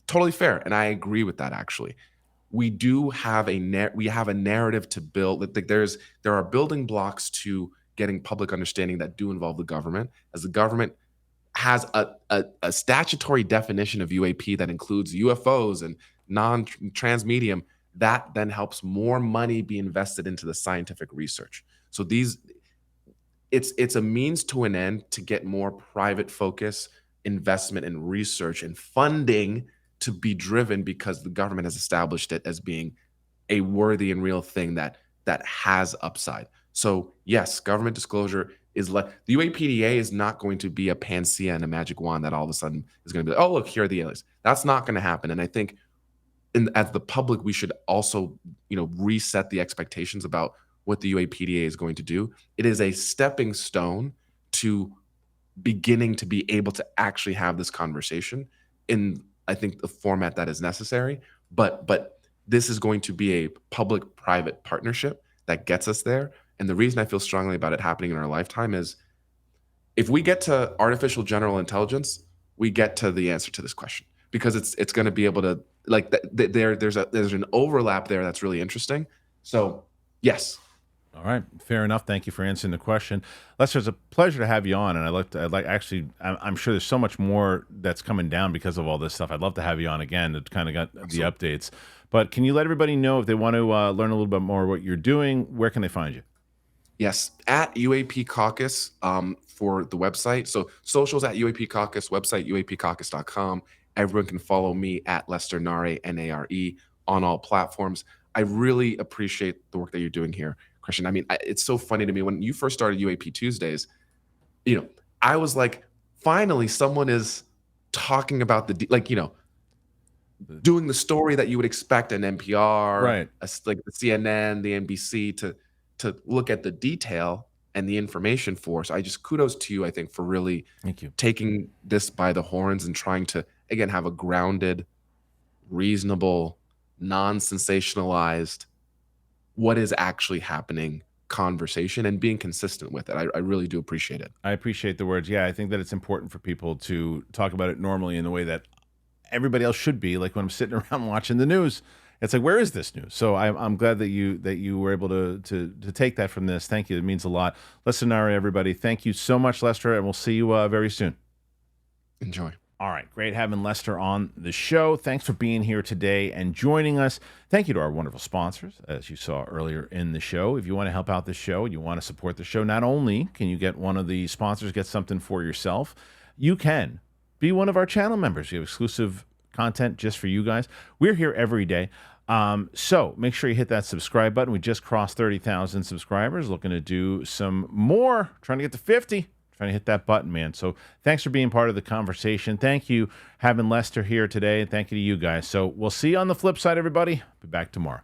Totally fair, and I agree with that. Actually, we do have a narrative to build. There are building blocks to getting public understanding that do involve the government, as the government has a statutory definition of UAP that includes UFOs and non-transmedium. That then helps more money be invested into the scientific research. So it's a means to an end to get more private focus, investment, and research and funding to be driven, because the government has established it as being a worthy and real thing that has upside. So yes, government disclosure is the UAPDA is not going to be a panacea and a magic wand that all of a sudden is going to be like, oh, look, here are the aliens. That's not going to happen. And I think as the public, we should also, reset the expectations about what the UAPDA is going to do. It is a stepping stone to beginning to be able to actually have this conversation in, I think, the format that is necessary. But this is going to be a public-private partnership that gets us there. And the reason I feel strongly about it happening in our lifetime is, if we get to artificial general intelligence, we get to the answer to this question, because it's going to be able to, like, there's an overlap there that's really interesting. So yes, All right, fair enough. Thank you for answering the question, Lester. It's a pleasure to have you on, and actually, I'm sure there's so much more that's coming down because of all this stuff. I'd love to have you on again to kind of get the Absolutely. updates. But can you let everybody know if they want to learn a little bit more what you're doing? Where can they find you? Yes, at UAP Caucus for the website. So socials at UAP Caucus, website uapcaucus.com. Everyone can follow me at Lester Nare, Nare, on all platforms. I really appreciate the work that you're doing here, Kristian. I mean, it's so funny to me when you first started UAP Tuesdays, you know, I was like, finally, someone is talking about like, doing the story that you would expect an NPR, Right. like the CNN, the NBC to look at the detail and the information for. So I just kudos to you, I think, for really Thank you. taking this by the horns and trying to again have a grounded, reasonable, non-sensationalized, what is actually happening conversation and being consistent with it. I really do appreciate it. I appreciate the words. Yeah, I think that it's important for people to talk about it normally in the way that everybody else should be. Like when I'm sitting around watching the news, it's like, where is this news? So I'm glad that you were able to take that from this. Thank you. It means a lot. Listen, Nare, everybody. Thank you so much, Lester, and we'll see you very soon. Enjoy. All right, great having Lester on the show. Thanks for being here today and joining us. Thank you to our wonderful sponsors, as you saw earlier in the show. If you want to help out the show, you want to support the show, not only can you get one of the sponsors, get something for yourself, you can be one of our channel members. We have exclusive content just for you guys. We're here every day. So make sure you hit that subscribe button. We just crossed 30,000 subscribers, looking to do some more, trying to get to 50. Trying to hit that button, man. So thanks for being part of the conversation. Thank you having Lester here today, and thank you to you guys. So we'll see you on the flip side, everybody. Be back tomorrow.